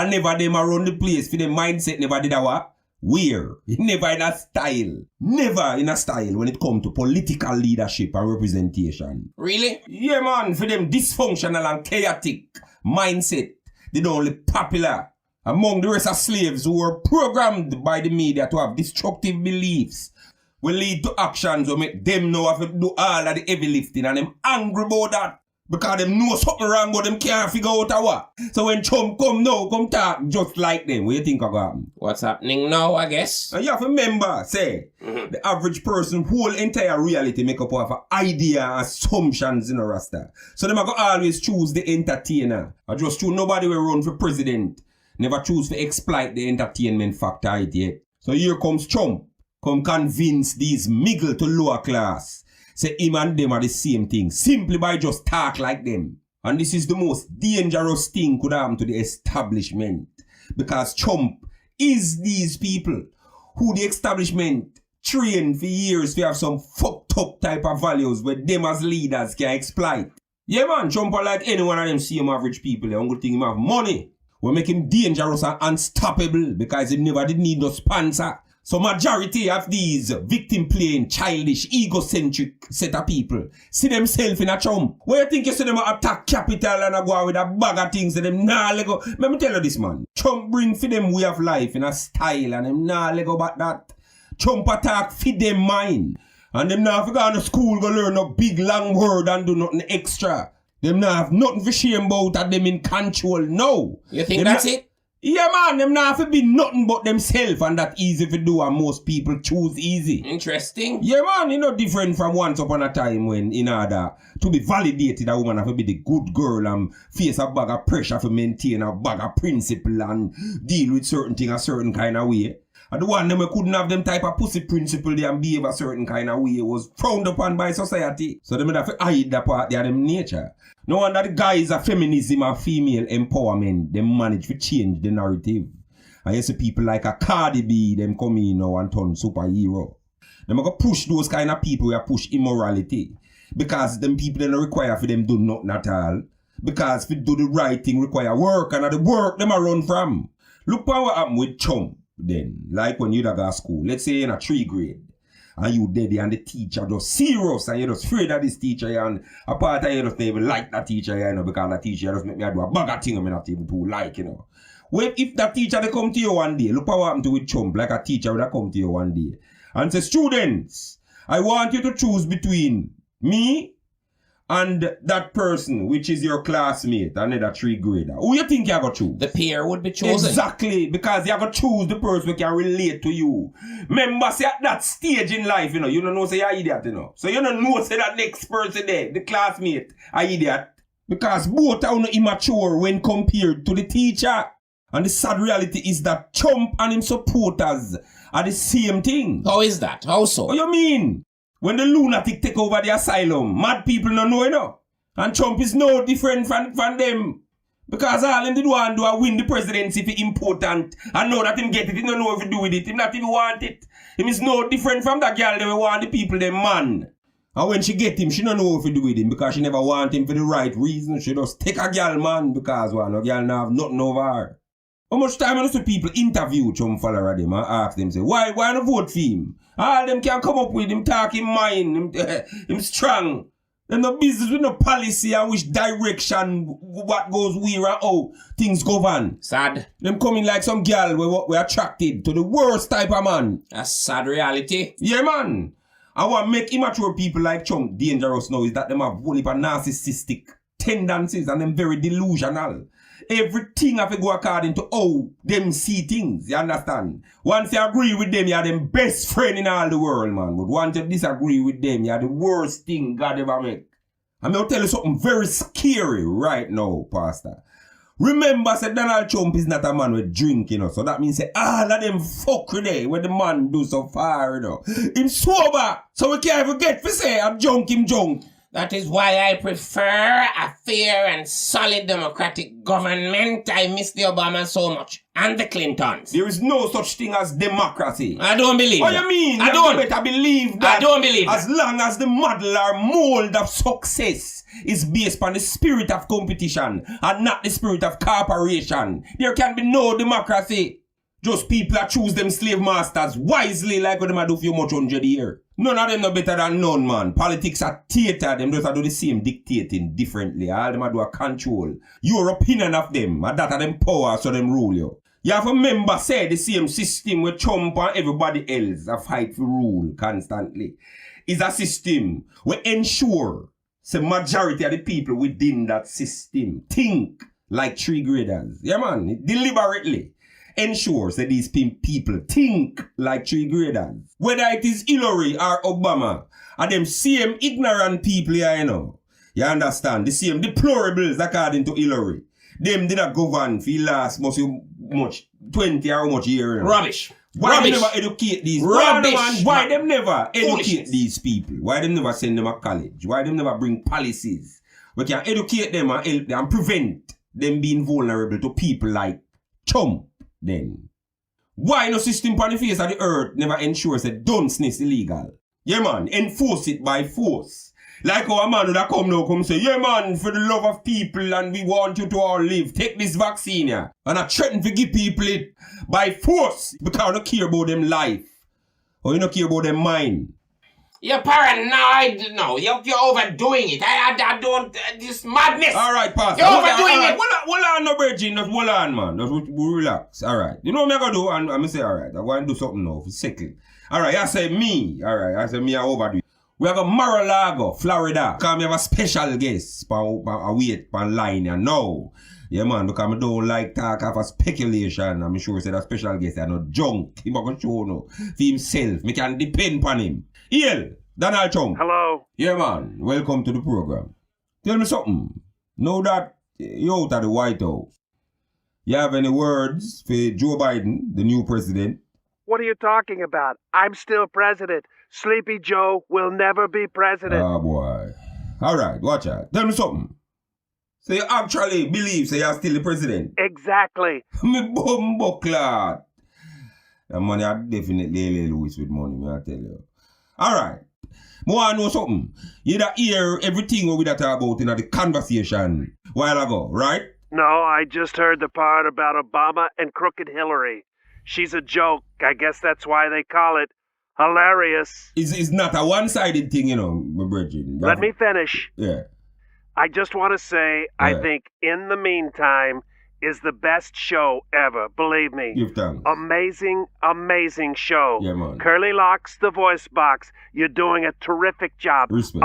never them around the place. For them mindset never did a what? Weird. Never in a style. Never in a style when it comes to political leadership and representation.
Really?
Yeah, man. For them dysfunctional and chaotic mindset, they don't only popular among the rest of slaves who were programmed by the media to have destructive beliefs will lead to actions will make them know have to do all of the heavy lifting and them angry about that. Because them know something wrong, but them can't figure out a what. So when Trump come now, come talk just like them. What do you think I got happen?
What's happening now, I guess?
And you have to remember, say, the average person, whole entire reality make up of idea and assumptions in a rasta. So them are going to always choose the entertainer. I just choose nobody will run for president. Never choose to exploit the entertainment factor yet. So here comes Trump. Come convince these middle to lower class. Say him and them are the same thing. Simply by just talk like them. And this is the most dangerous thing could happen to the establishment. Because Trump is these people who the establishment trained for years to have some fucked up type of values where them as leaders can exploit. Yeah man, Trump are like any one of them same average people. The only thing him have money. We make him dangerous and unstoppable because he never did need no sponsor. So majority of these victim-playing, childish, egocentric set of people see themselves in a Trump. Where you think you see them attack capital and go with a bag of things and them nah lego. Let me tell you this man. Trump bring for them way of life in a style and them nah lego about that. Trump attack feed them mind. And them nah go to school go learn a big long word and do nothing extra. Them nah have nothing for shame about that them in control. No.
You think that's it?
Yeah man, them not have to be nothing but themselves and that easy to do and most people choose easy.
Interesting.
Yeah man, you know different from once upon a time when in order to be validated a woman have to be the good girl and face a bag of pressure to maintain a bag of principle and deal with certain things a certain kind of way. And the one them we couldn't have them type of pussy principle they and behave a certain kind of way was frowned upon by society. So them have to hide that part of them nature. No wonder the guys of feminism and female empowerment, them manage to change the narrative. And you see people like a Cardi B, them come in now and turn superhero. Them are going to push those kind of people who push immorality. Because them people don't require for them do nothing at all. Because to do the right thing require work and the work them are run from. Look what happened with Trump then. Like when you go to school. Let's say in a 3 grade. And you dead and the teacher just serious and you just afraid of this teacher and a part of you just never like that teacher, you know, because that teacher just make me do a bag of thing I'm not even to like, you know. Well, if that teacher they come to you one day, look what happened to with Trump, like a teacher would have come to you one day and say, students, I want you to choose between me and that person, which is your classmate, another 3 grader. Who you think you're going to choose?
The peer would be chosen.
Exactly, because you're going to choose the person who can relate to you. Remember, say at that stage in life, you don't know say you're an idiot, you know. So you don't know say that next person there, the classmate, an idiot. Because both are immature when compared to the teacher. And the sad reality is that Trump and his supporters are the same thing.
How is that? How so?
What you mean? When the lunatic take over the asylum, mad people don't know, you know. And Trump is no different from them. Because all him did want to do win the presidency if it's important. And know that him get it, he don't know if he do with it. Him not even want it. Him is no different from that girl that want the people, them man. And when she get him, she don't know if he do with him because she never want him for the right reason. She just take a girl, man, because one a girl now have nothing over her. How much time I see people interview Trump follower them and ask them, say, why not vote for him? All them can come up with him, talk in mind, him strong. Them no business with no policy and which direction, what goes where and how things govern.
Sad.
Them coming like some girl we attracted to the worst type of man.
That's sad reality.
Yeah, man. And what make immature people like Trump dangerous now is that them have whole heap of narcissistic tendencies and them very delusional. Everything have to go according to how them see things, you understand? Once you agree with them, you're them best friend in all the world, man. But once you disagree with them, you're the worst thing God ever make. I'm going to tell you something very scary right now, Pastor. Remember, say Donald Trump is not a man with drink, you know. So that means say all of them fuckery there where the man do so far, you know. Him sober, so we can't forget to say I'm drunk, him drunk.
That is why I prefer a fair and solid democratic government. I miss the Obamas so much. And the Clintons.
There is no such thing as democracy.
I don't believe
What
that.
you mean?
I don't.
You better believe that.
I don't believe
As
that.
long as the model or mold of success is based on the spirit of competition and not the spirit of cooperation, there can be no democracy. Just people that choose them slave masters wisely like what them a do for you much 100 years. None of them no better than none, man. Politics are theater, them just a do the same dictating differently. All them a do a control. Your opinion of them, and that of them power so them rule you. You have to remember, say the same system with Trump and everybody else a fight for rule constantly. Is a system where ensure So majority of the people within that system think like 3 graders. Yeah, man. It deliberately ensures that these people think like 3 graders. Whether it is Hillary or Obama, and them same ignorant people here, you know. You understand? The same deplorables according to Hillary. Them did not govern for the last much 20 or much years.
Rubbish.
Why them never educate these? Why them never educate these people? Why them never send them to college? Why them never bring policies? We can educate them and help them and prevent them being vulnerable to people like Trump then. Why no system on the face of the earth never ensures that dunceness illegal? Yeah man, enforce it by force. Like how a man would have come say, yeah man, for the love of people and we want you to all live, take this vaccine here. And I threaten to give people it by force because you don't care about them life. Or you don't care about them mind.
You're paranoid, no, you're overdoing it. I don't, this madness.
Alright, Pastor.
You're overdoing it.
Hold on, no bridging, just hold on, man. Just relax. Alright. You know what I'm going to do? I'm going to say, alright, I'm going to do something now for second. Alright, I say me. Alright, I say me, I overdo it. We have a Mar-a-Lago, Florida. Because we have a special guest. I wait on line here now. Yeah, man, because I don't like talk of a speculation. I'm sure that special guest is not junk. He's not going to show no for himself. I can depend on him. Ian, Donald Trump.
Hello.
Yeah, man. Welcome to the program. Tell me something. Know that you're out of the White House. You have any words for Joe Biden, the new president?
What are you talking about? I'm still president. Sleepy Joe will never be president.
Oh, boy. All right, watch out. Tell me something. So you actually believe you're still the president?
Exactly.
Me bumbo clot. That money I definitely L.A. Lewis with money, me I tell you. All right. I want to know something. You da hear everything we da talk about in the conversation a while ago, right?
No, I just heard the part about Obama and Crooked Hillary. She's a joke. I guess that's why they call it hilarious.
It's not a one-sided thing, you know, my brethren.
Let me finish.
Yeah.
I just want to say, I think In the Meantime is the best show ever. Believe me.
Give thanks.
Amazing show.
Yeah, man.
CurlyLoxx, the voice box. You're doing a terrific job.
Respect.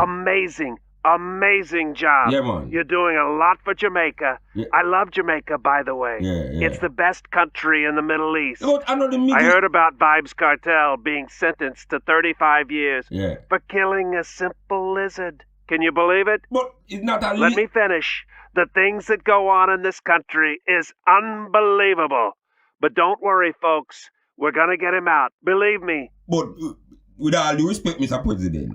Amazing job.
Yeah, man.
You're doing a lot for Jamaica.
Yeah.
I love Jamaica, by the way.
Yeah.
It's the best country in the Middle East.
Look, I
heard about Vibes Cartel being sentenced to 35 years for killing a simple lizard. Can you believe it?
But it's not a
Let me finish. The things that go on in this country is unbelievable. But don't worry, folks. We're going to get him out. Believe me.
But with all due respect, Mr. President.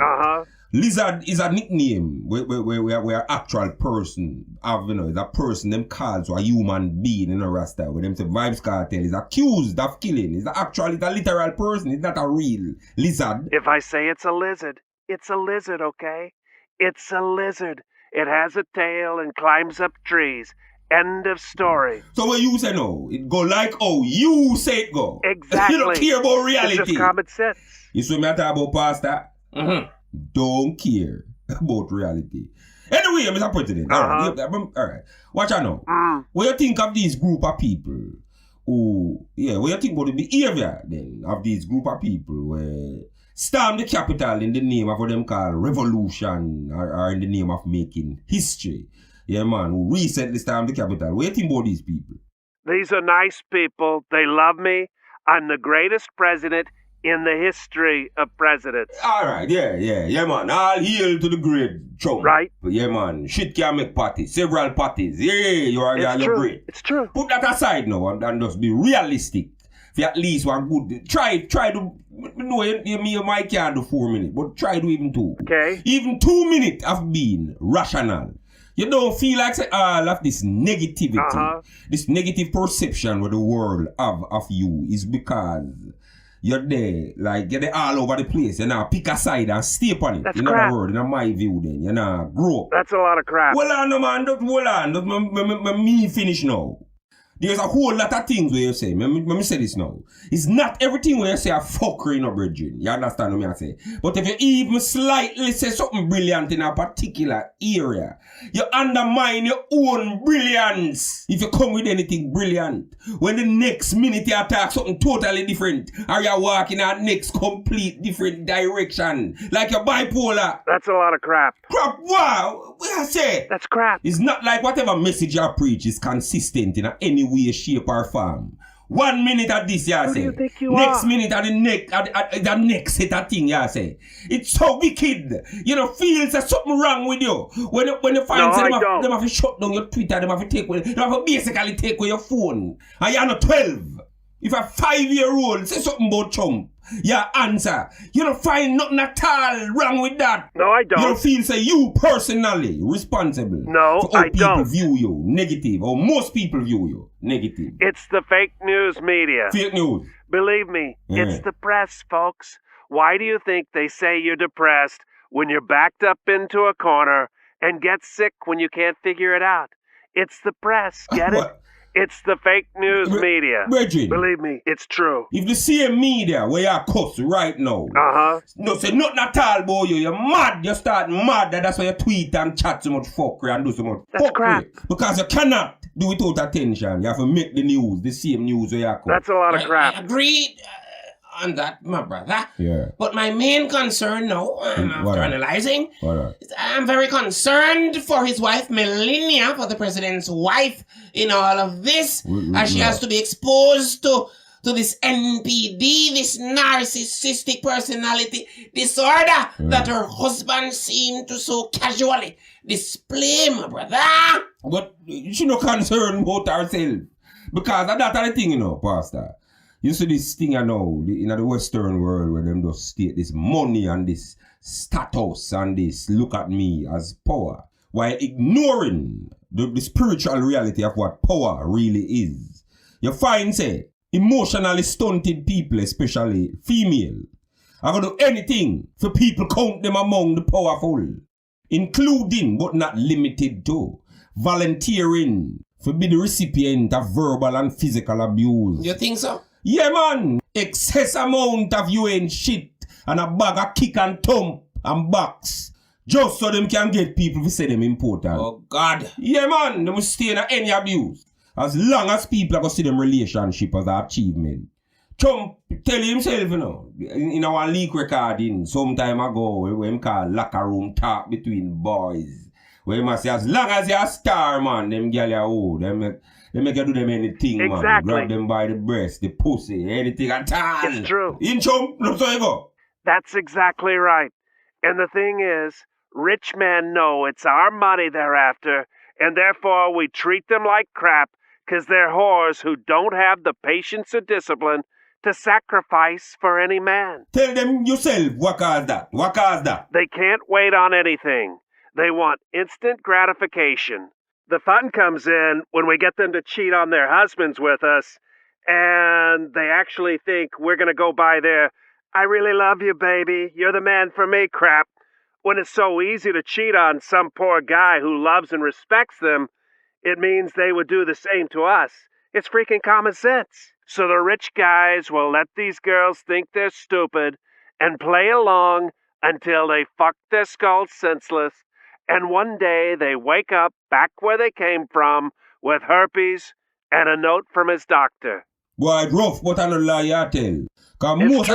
Lizard is a nickname where actual person have, you know, is a person them called to a human being in a rasta. Where them say Vibes Cartel is accused of killing. It's a literal person. It's not a real lizard.
If I say it's a lizard, okay? It's a lizard. It has a tail and climbs up trees. End of story.
So what you say no? It go like oh you say it go.
Exactly.
You don't care about reality.
It's just common sense.
You see me talk about Pastor? Don't care about reality. Anyway, Mr. President. All right. Watch out now. What you think of these group of people what you think about the behavior then of these group of people where storm the capital in the name of what them call revolution or in the name of making history? Yeah, man, who recently stormed the capital. What do you think about these people?
These are nice people. They love me. I'm the greatest president in the history of presidents.
All right, yeah, man. All hail to the great Trump.
Right.
Yeah, man. Shit can make parties. Several parties. Yeah, you're great.
It's true.
Put that aside now and just be realistic. For at least one good. Try to. No, you might can't do 4 minutes, but try to even 2.
Okay.
Even 2 minutes of being rational. You don't feel like all of this negativity, this negative perception with the world of you is because you're there, like you're there all over the place. You know, pick a side and stay upon it.
That's
in
crap.
other words, in my view, then you know, grow up.
That's a lot of crap.
Hold on, no, man. Hold on. Me finish now. There's a whole lot of things where you say. Let me say this now. It's not everything where you say a fuckery in a brethren. You understand what I say? But if you even slightly say something brilliant in a particular area, you undermine your own brilliance. If you come with anything brilliant, when the next minute you attack something totally different, or you walk in a next complete different direction, like you're bipolar.
That's a lot of crap.
Crap, wow, what I say?
That's crap.
It's not like whatever message you preach is consistent in any way, shape, or form. 1 minute at this, you
Who
say.
do you think you
Next
are?
minute at the next set of thing, you say. It's so wicked. You know, feels there's something wrong with you. When you find them have to shut down your Twitter, them have to take away, them have to basically take away your phone. And you're not 12. If a 5-year-old say something about Trump, your answer. You don't find nothing at all wrong with that.
No, I don't.
You don't feel say you personally responsible
No,
for how
I
people
don't.
view you negative, or most people view you negative.
It's the fake news media.
Fake news.
Believe me, it's the press, folks. Why do you think they say you're depressed when you're backed up into a corner and get sick when you can't figure it out? It's the press, get it? It's the fake news media.
Bridget,
believe me, it's true.
If the same media where you cuss right now, no say nothing at all about you're mad, you start mad, that's why you tweet and chat so much fuckery and do so much
That's
fuckery.
crap.
Because you cannot do it without attention. You have to make the news, the same news where you cuss.
That's a lot of crap.
I agreed on that, my brother.
Yeah.
But my main concern now, after analyzing,
Alright.
I'm very concerned for his wife, Melania, for the president's wife in all of this, as she has to be exposed to this NPD, this narcissistic personality disorder that her husband seemed to so casually display, my brother.
But she no concern about herself. Because that's the thing, you know, Pastor. You see this thing, you know, in the Western world where them just state this money and this status and this look at me as power, while ignoring the spiritual reality of what power really is. You find, say, emotionally stunted people, especially female, are going to do anything for people count them among the powerful, including but not limited to volunteering for be the recipient of verbal and physical abuse.
You think so?
Yeah, man. Excess amount of you ain't shit and a bag of kick and thump and box. Just so them can get people to say them important.
Oh, God.
Yeah, man. They must stay in any abuse. As long as people are going to see them relationship as an achievement. Trump tell himself, you know, in our leak recording some time ago, when he call locker room talk between boys. Where he must say, as long as you're a star, man, them girl are old. They make you do them anything, man. Grab them by the breast, the pussy, anything at all.
It's true.
In Trump, no so you go.
That's exactly right. And the thing is, rich men know it's our money they're after, and therefore we treat them like crap because they're whores who don't have the patience or discipline to sacrifice for any man.
Tell them yourself, what caused that? What caused that?
They can't wait on anything. They want instant gratification. The fun comes in when we get them to cheat on their husbands with us, and they actually think we're going to go by their, I really love you, baby, you're the man for me crap. When it's so easy to cheat on some poor guy who loves and respects them, it means they would do the same to us. It's freaking common sense. So the rich guys will let these girls think they're stupid and play along until they fuck their skulls senseless, and one day they wake up back where they came from with herpes and a note from his doctor.
Boy, it's rough, but I don't lie, I tell. Because most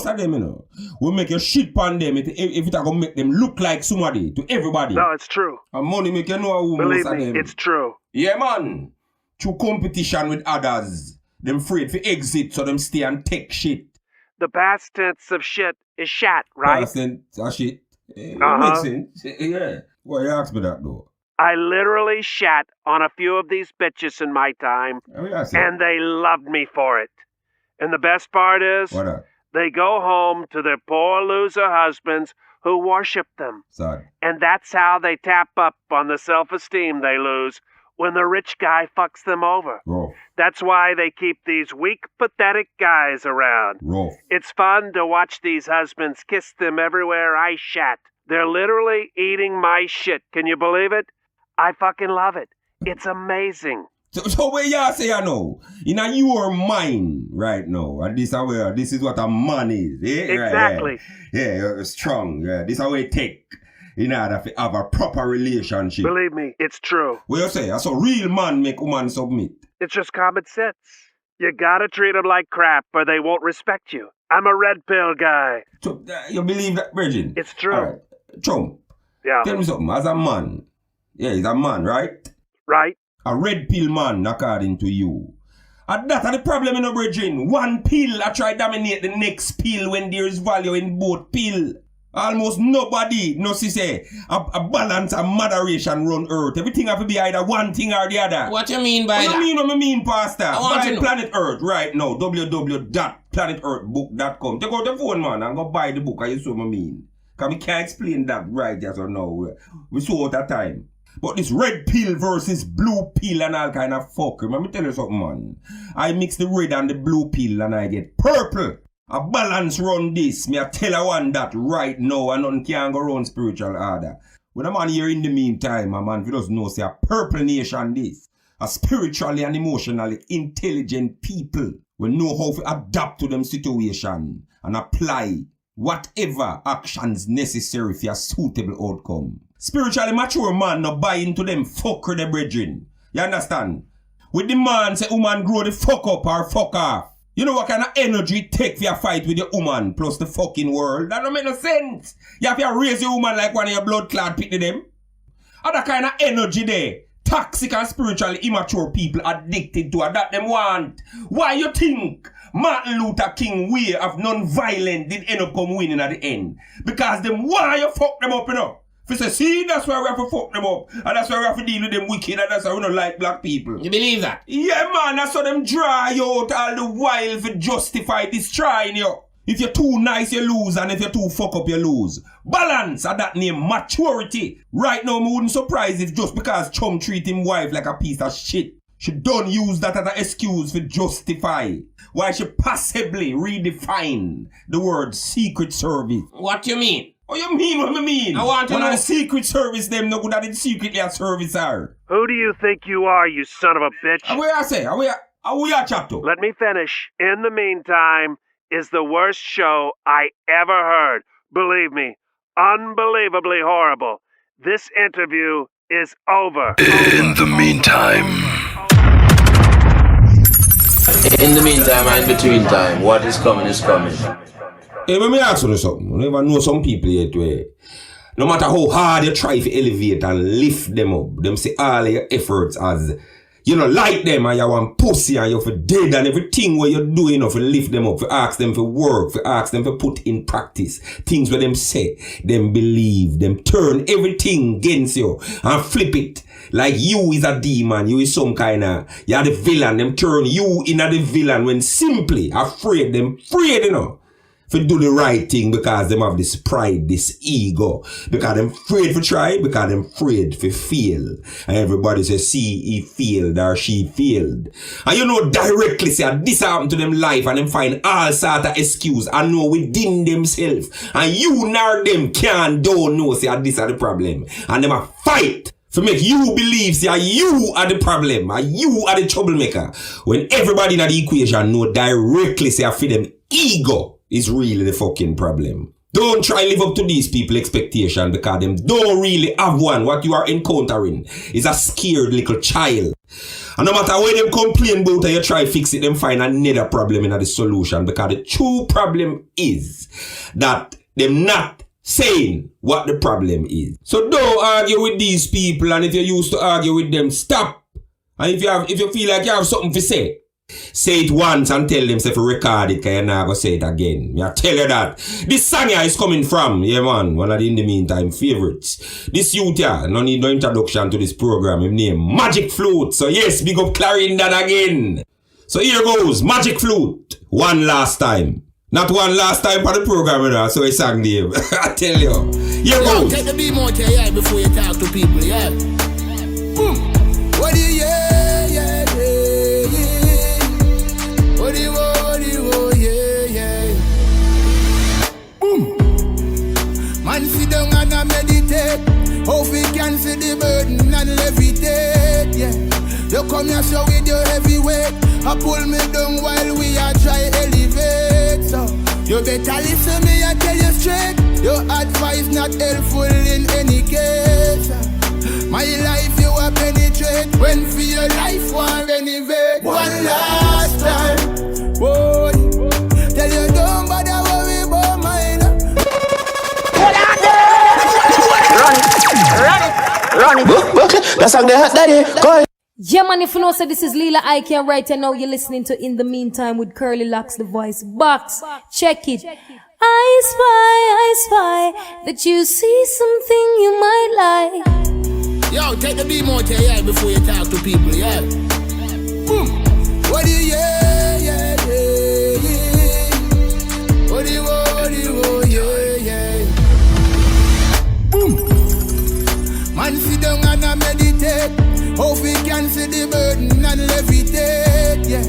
of them, you know, will make you shit on them if it's going to make them look like somebody to everybody.
No, it's true.
And money make you know who
Believe
most of
me,
them.
it's true.
Yeah, man. Through competition with others, them afraid for exit so them stay and take shit.
The past tense of shit is shat, right?
Past tense of shit. Makes sense. Yeah. Why you ask me that though?
I literally shat on a few of these bitches in my time, and they loved me for it. And the best part is, they go home to their poor loser husbands who worship them.
Sad.
And that's how they tap up on the self-esteem they lose when the rich guy fucks them over.
Rough.
That's why they keep these weak, pathetic guys around.
Rough.
It's fun to watch these husbands kiss them everywhere I shat. They're literally eating my shit. Can you believe it? I fucking love it. It's amazing.
So where you say you know, in your mind right now, and this is what a man is. Eh?
Exactly.
Yeah, you're strong. Yeah, this is how we take in order to have a proper relationship.
Believe me, it's true.
What you say? So real man make woman submit.
It's just common sense. You gotta treat them like crap or they won't respect you. I'm a red pill guy.
So, you believe that, Virgin?
It's true.
All right. Trump,
Yeah.
tell me something. As a man, yeah, he's a man, right?
Right?
A red pill man, according to you. And that's the problem in the Virgin. One pill I try dominate the next pill when there is value in both pill. Almost nobody knows say a balance and moderation run earth. Everything have to be either one thing or the other.
What you mean by that?
What you mean, Pastor?
I want
buy
to know.
Planet Earth right now. www.planetearthbook.com. Take out the phone, man, and go buy the book. And you see what I mean? Because we can't explain that right yes or no. We saw out that time. But this red pill versus blue pill and all kind of fuck. Let me tell you something, man. I mix the red and the blue pill and I get purple. A balance run this. Me I tell a one that right now and nothing can go run spiritual order. When a man here in the meantime, a man, if you doesn't know, say a purple nation this. A spiritually and emotionally intelligent people will know how to adapt to them situation and apply whatever actions necessary for a suitable outcome. Spiritually mature man no buy into them fucker the brethren. You understand? With the man say woman grow the fuck up or fuck off. You know what kind of energy it take for a fight with your woman plus the fucking world? That don't make no sense. You have to raise your woman like one of your blood clot pit to them. Other kind of energy there. Toxic and spiritually immature people addicted to it. That them want. Why you think Martin Luther King way of non-violent did end up come winning at the end? Because them why you fuck them up, you know? If you say, see, that's why we have to fuck them up. And that's why we have to deal with them wicked. And that's why we don't like black people.
You believe that?
Yeah, man. That's how them dry you out all the while to justify destroying you. If you're too nice, you lose. And if you're too fuck up, you lose. Balance at that name, maturity. Right now, me wouldn't surprise if just because Chum treat him wife like a piece of shit, she don't use that as an excuse to justify why she possibly redefine the word secret service.
What you mean?
Oh, you mean what I mean?
I want to know.
One of the secret service them no good at the secretly a service are.
Who do you think you are, you son of a bitch?
Where I say? Where you chat to?
Let me finish. In the meantime, is the worst show I ever heard. Believe me, unbelievably horrible. This interview is over.
In the meantime.
In the meantime and between time, what is coming is coming.
Hey, let me ask you something. You never know some people yet where no matter how hard you try to elevate and lift them up, them say all your efforts as you know, like them and you want pussy and you for dead and everything what you're doing for lift them up, for ask them for work, for ask them for put in practice. Things where them say, them believe, them turn everything against you and flip it. Like you is a demon, you is some kind of, you are the villain, them turn you in a the villain when simply afraid, them afraid, you know. For do the right thing because them have this pride, this ego. Because them afraid for try, because them afraid for fail. And everybody says, see, he failed or she failed. And you know directly say this happened to them life and them find all sort of excuse and know within themselves. And you nor them don't know say this are the problem. And them a fight to make you believe say you are the problem and you are the troublemaker. When everybody in the equation know directly say for them ego is really the fucking problem. Don't try live up to these people expectation because them don't really have one. What you are encountering is a scared little child. And no matter where them complain about and you try fix it, them find another problem in the solution because the true problem is that them not saying what the problem is. So don't argue with these people, and if you used to argue with them, stop. And if you feel like you have something to say it once and tell them say to record it because you're not going to say it again. I tell you that. This song here is coming from, yeah man, one of the in the meantime favorites. This youth here, no need no introduction to this program. His name Magic Flute. So yes, big up Clarin that again. So here goes, Magic Flute. One last time. Not one last time for the program, you know, so I sang Dave. I tell you. Here goes.
Take the beam out here, yeah, before you talk to people, yeah. Boom. What do you, yeah, yeah. What do you, yeah. Boom. Man sit down and meditate. Hope we can see the burden and levitate, yeah. You come here so with your heavy weight. I pull me down while we are try elevate. So you better listen me and tell you straight. Your advice not helpful in any case. My life you a penetrate. When for your life one renovate. One last time, boy. Tell you don't bother worry about mine.
Run it. That's how they had daddy. Go.
Yeah, man, if you know, so this is Leela Ike and right now you're listening to In the Meantime with CurlyLoxx, the voice box. Check it. I spy that you see something you might like.
Yo, take the beat more yeah, before you talk to people, yeah. Boom. What do you, yeah. What do you, yeah. Boom. Man, sit down and I meditate. Hope we can see the burden and levitate, yeah.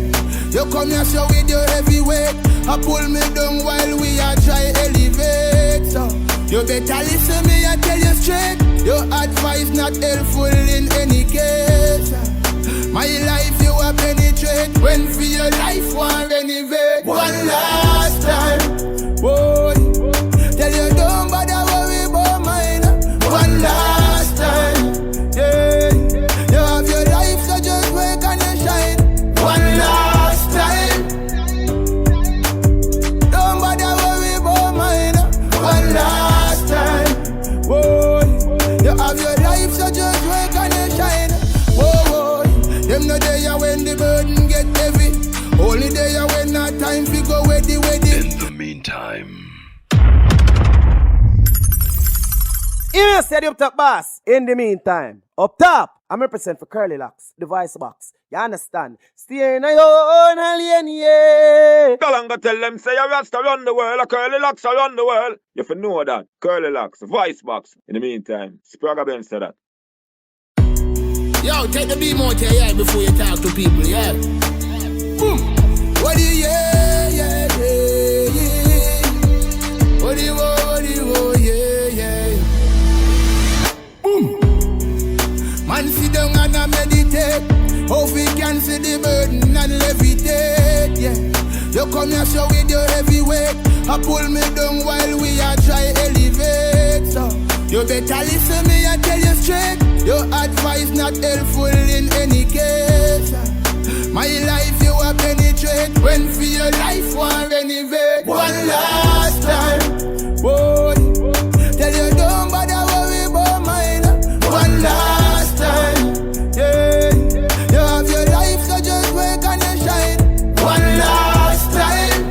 You come here so with your heavy weight. I pull me down while we are try elevate. So you better listen me and tell you straight. Your advice not helpful in any case. My life you a penetrate. When for your life one renovate. One last time, boy. Tell you don't bother worry about mine. One last time, yeah. You have your life so just wake and you shine. One last time. Don't bother worry about mine. One last time, boy. You have your life so just wake and you shine. Whoa. Them no day when the burden get heavy. Only day when not time fi go weddy.
In the meantime.
You said up top boss. In the meantime, up top, I'm represent for CurlyLoxx, the voice box. You understand? Stay in your own alien, yeah.
Galanga tell them say you Rasta run the world, a CurlyLoxx run the world. You have to know that. CurlyLoxx, voice box. In the meantime, Sprague Ben said that.
Yo, take the beat more yeah, before you talk to people, yeah. Boom. What do you, yeah. What do you, yeah. Boom. Man, sit down and I meditate. Hope we can see the burden and levitate, yeah. You come here so with your heavy weight. I pull me down while we are try elevate. So you better listen me and tell you straight. Your advice not helpful in any case. My life you a penetrate. When for your life one renovate. One last time, boy. Tell you don't bother worry about mine. One last time, yeah. You have your life so just wake and you shine. One last time.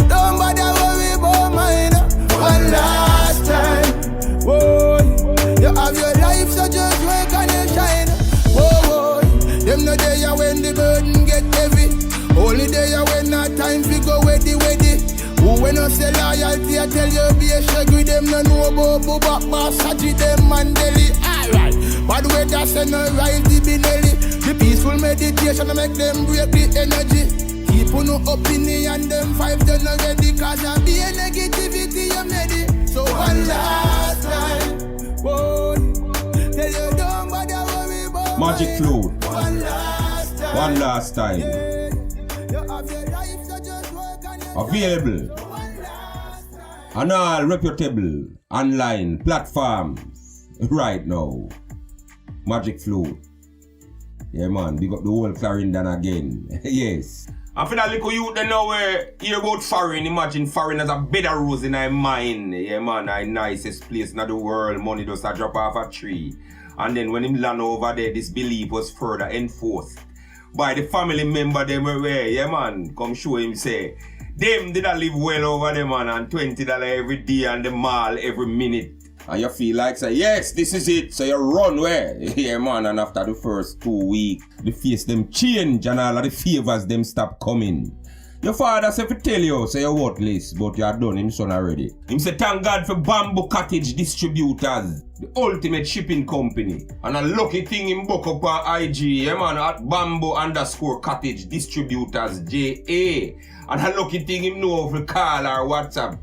Don't bother worry about mine. One last time, boy. You have your life so just wake and you shine. Whoa. Them no day when the burden get heavy. Only day when not time fi go weddy. Who when I say loyalty, I tell you be a shag with them. No know about Bubak, Massage them, Mandeli. Alright, bad way that's no right, the Binelli. The peaceful meditation, I make them break the energy. Keep on no opinion, them five done already. Cause I be a negativity, you made it. So one last time, boy. Tell you don't bother worry about
Magic Flute.
One
last time.
Yeah. You have your life, so just work on your
Available on all reputable online platforms right now. Magic Flute. Yeah, man, big up the whole Clarendon again. Yes. And for that little youth, they know where hear about foreign. Imagine foreign as a bed of rose in my mind. Yeah, man, the nicest place in the world. Money does a drop off a tree. And then when him land over there, this belief was further enforced by the family member they were where. Yeah, man, come show him say, them did live well over there, man, and $20 every day and the mall every minute. And you feel like, say, yes, this is it. So you run where? Yeah, man, and after the first 2 weeks, the face them change and all of the favors them stop coming. Your father say to tell you, say you're worthless, but you are done him son already. Him say thank God for Bamboo Cottage Distributors, the ultimate shipping company. And a lucky thing him book up on IG, yeah man, at Bamboo_Cottage Distributors JA. And a lucky thing him know if you call or WhatsApp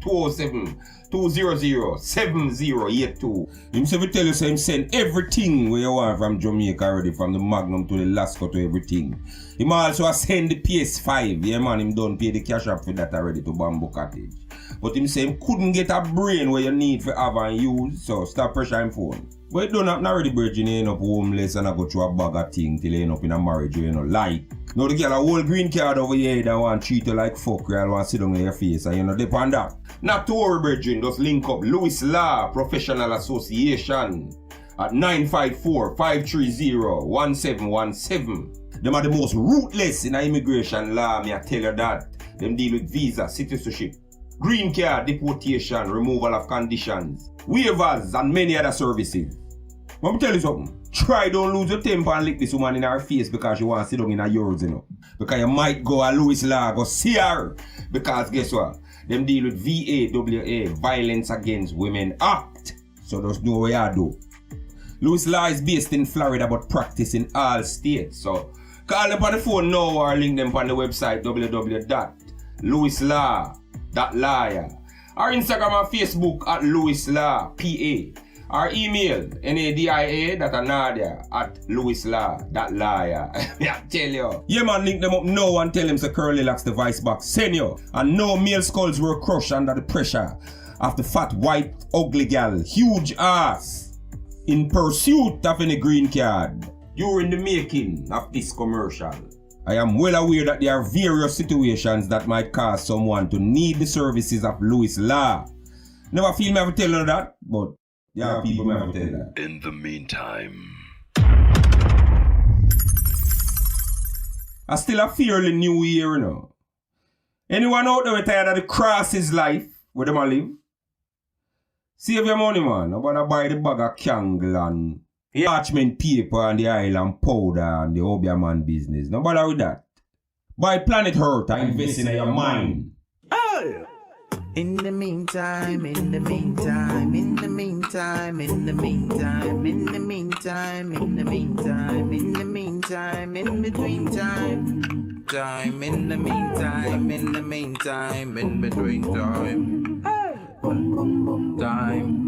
200-7082. Him say we tell you so him send everything where you want from Jamaica already, from the Magnum to the Lasco to everything. Him also send the PS5. Yeah man, him don't pay the cash up for that already to Bamboo Cottage. But him say him couldn't get a brain where you need for have and use, so stop pressure him phone. But it don't happen already, Virgin, you end up homeless and I go through a bag of thing till you end up in a marriage you know like. Now the girl a whole green card over here that want to treat you like fuck, you want to sit down in your face and you know depend that. Not to worry, Virgin, just link up Louis Law Professional Association at 954-530-1717. Them are the most ruthless in immigration law, me I tell you that. Them deal with visa, citizenship, green card, deportation, removal of conditions, waivers and many other services. Let me tell you something. Try don't lose your temper and lick this woman in her face because you want to sit down in her yours, you know. Because you might go a Louis Law, go see her. Because guess what? Them deal with VAWA, Violence Against Women Act. So there's no way I do. Louis Law is based in Florida but practice in all states. So call them on the phone now or link them on the website www.louislaw.lawyer or Instagram and Facebook at Louis Law PA. Or email nadia@louislaw.lawyer. I tell you. Yeah man, link them up now and tell them to CurlyLoxx the vice box. Send you. And no male skulls were crushed under the pressure of the fat white ugly gal, huge ass, in pursuit of any green card during the making of this commercial. I am well aware that there are various situations that might cause someone to need the services of Louis Law. Never feel me ever tell you that, but yeah, people never tell that.
In the meantime,
I still a fairly new year, you know. Anyone out there tired of the crosses life where them a live? Save your money, man. Nobody buy the bag of candle and parchment paper and the island powder and the Obiaman business. Nobody with that. Buy Planet Earth and invest in your mind.
Oh! In the meantime, in the meantime, in the meantime, in the meantime, in the meantime, in the meantime, in the meantime, in between time, in the meantime, in the meantime, in between time, time.